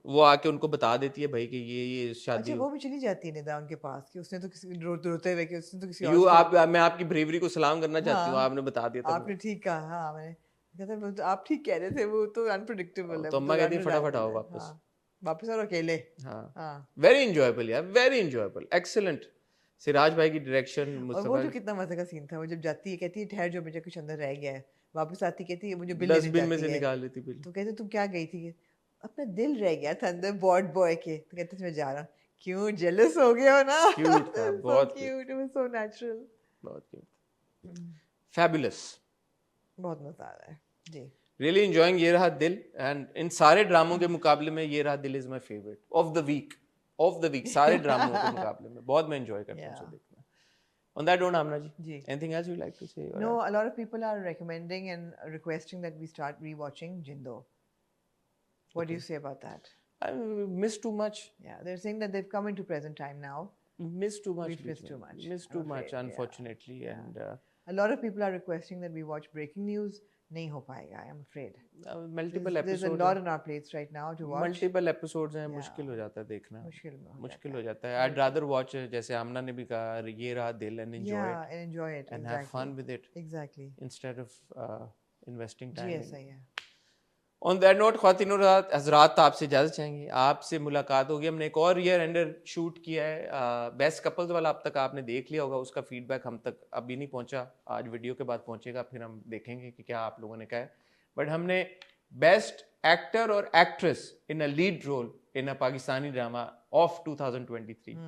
वो आके उनको बता देती है भाई कि ये शादी। अच्छा वो भी चली जाती है निदा उनके पास कि उसने तो किसी रोते हुए कि उसने तो किसी यू और आप मैं आपकी ब्रेवरी को सलाम करना चाहती हूँ, हाँ, आपने बता दिया था। आपने ठीक कहा। हाँ मैंने कहता वो तो आप ठीक कह रहे थे, वो तो अनप्रेडिक्टेबल है। तो वो अम्मा कहती है फटाफट unreliable आओ है। वापस। हाँ, वापस और अकेले। हाँ, वेरी इंजॉयबल यार, वेरी इंजॉयबल, एक्सीलेंट। सिराज भाई की डायरेक्शन, और वो मुस्तफा जो कितना मजे का सीन था, वो जब जाती है कहती है ठहर जो मुझे कुछ अंदर रह गया है, वापस आती कहती है मुझे बिल लेने डस्टबिन में जाती से है, निकाल लेती बिल। तो कहते तुम क्या गई थी? अपना दिल रह गया था अंदर बॉड बॉय के, तो कहते मैं जा रहा हूँ। क्यों जेलस हो गया हो ना? क्यूट था, बहुत cute, it was so natural, बहुत क्यूट, फैबुलस। बहुत मजा आ रहा है जी। रियली एंजॉयिंग ये रहा दिल, एंड इन सारे ड्रामों के मुकाबले में Yeh Raha Dil is my favourite of the week, of the week सारे ड्रामों के मुकाबले में बहुत मैं एंजॉय करता हूँ उसे देखना। On that note, Amna ji, anything else you'd like to say? No, a lot of people are recommending and requesting that we start rewatching Jindo. What do you say about that? I missed too much. Yeah, they're saying that they've come into present time now. Missed too much. We've missed too much. Missed too much, unfortunately. And a lot of people are requesting that we watch breaking news. नहीं हो पाएगा, I'm afraid. Multiple episodes. There's a lot on our plates right now to watch. Multiple episodes हैं, मुश्किल हो जाता है देखना. मुश्किल हो जाता है. I'd rather watch, जैसे आमना ने भी कहा, ये रहा दिल, and enjoy it. Yeah, and enjoy it. And have fun with it. Exactly. Instead of investing time. जी ऐसा ही है. On that note, ख्वातीन और हज़रात, आपसे इजाज़त चाहेंगे. आपसे मुलाकात होगी. हमने एक और ईयर एंडर शूट किया है, बेस्ट कपल्स वाला. अब तक आपने देख लिया होगा, उसका फीडबैक हम तक अभी नहीं पहुंचा. आज वीडियो के बाद पहुंचेगा, फिर हम देखेंगे कि क्या आप लोगों ने कहा है. बट हमने बेस्ट एक्टर और actress in a lead role in a Pakistani drama of 2023,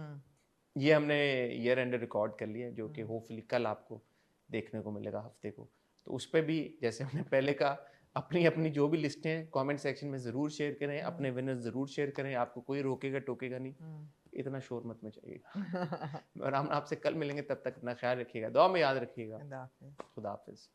ये हमने ईयर एंडर रिकॉर्ड कर लिया, जो कि होपफुली कल आपको देखने को मिलेगा, हफ्ते को. तो उस पर भी जैसे हमने पहले कहा, अपनी अपनी जो भी लिस्टें हैं कमेंट सेक्शन में ज़रूर शेयर करें, अपने विनर्स ज़रूर शेयर करें. आपको कोई रोकेगा टोकेगा नहीं, इतना शोर मत मचाइएगा. और हम आपसे कल मिलेंगे, तब तक अपना ख्याल रखिएगा, दुआ में याद रखिएगा. खुदा हाफिज़.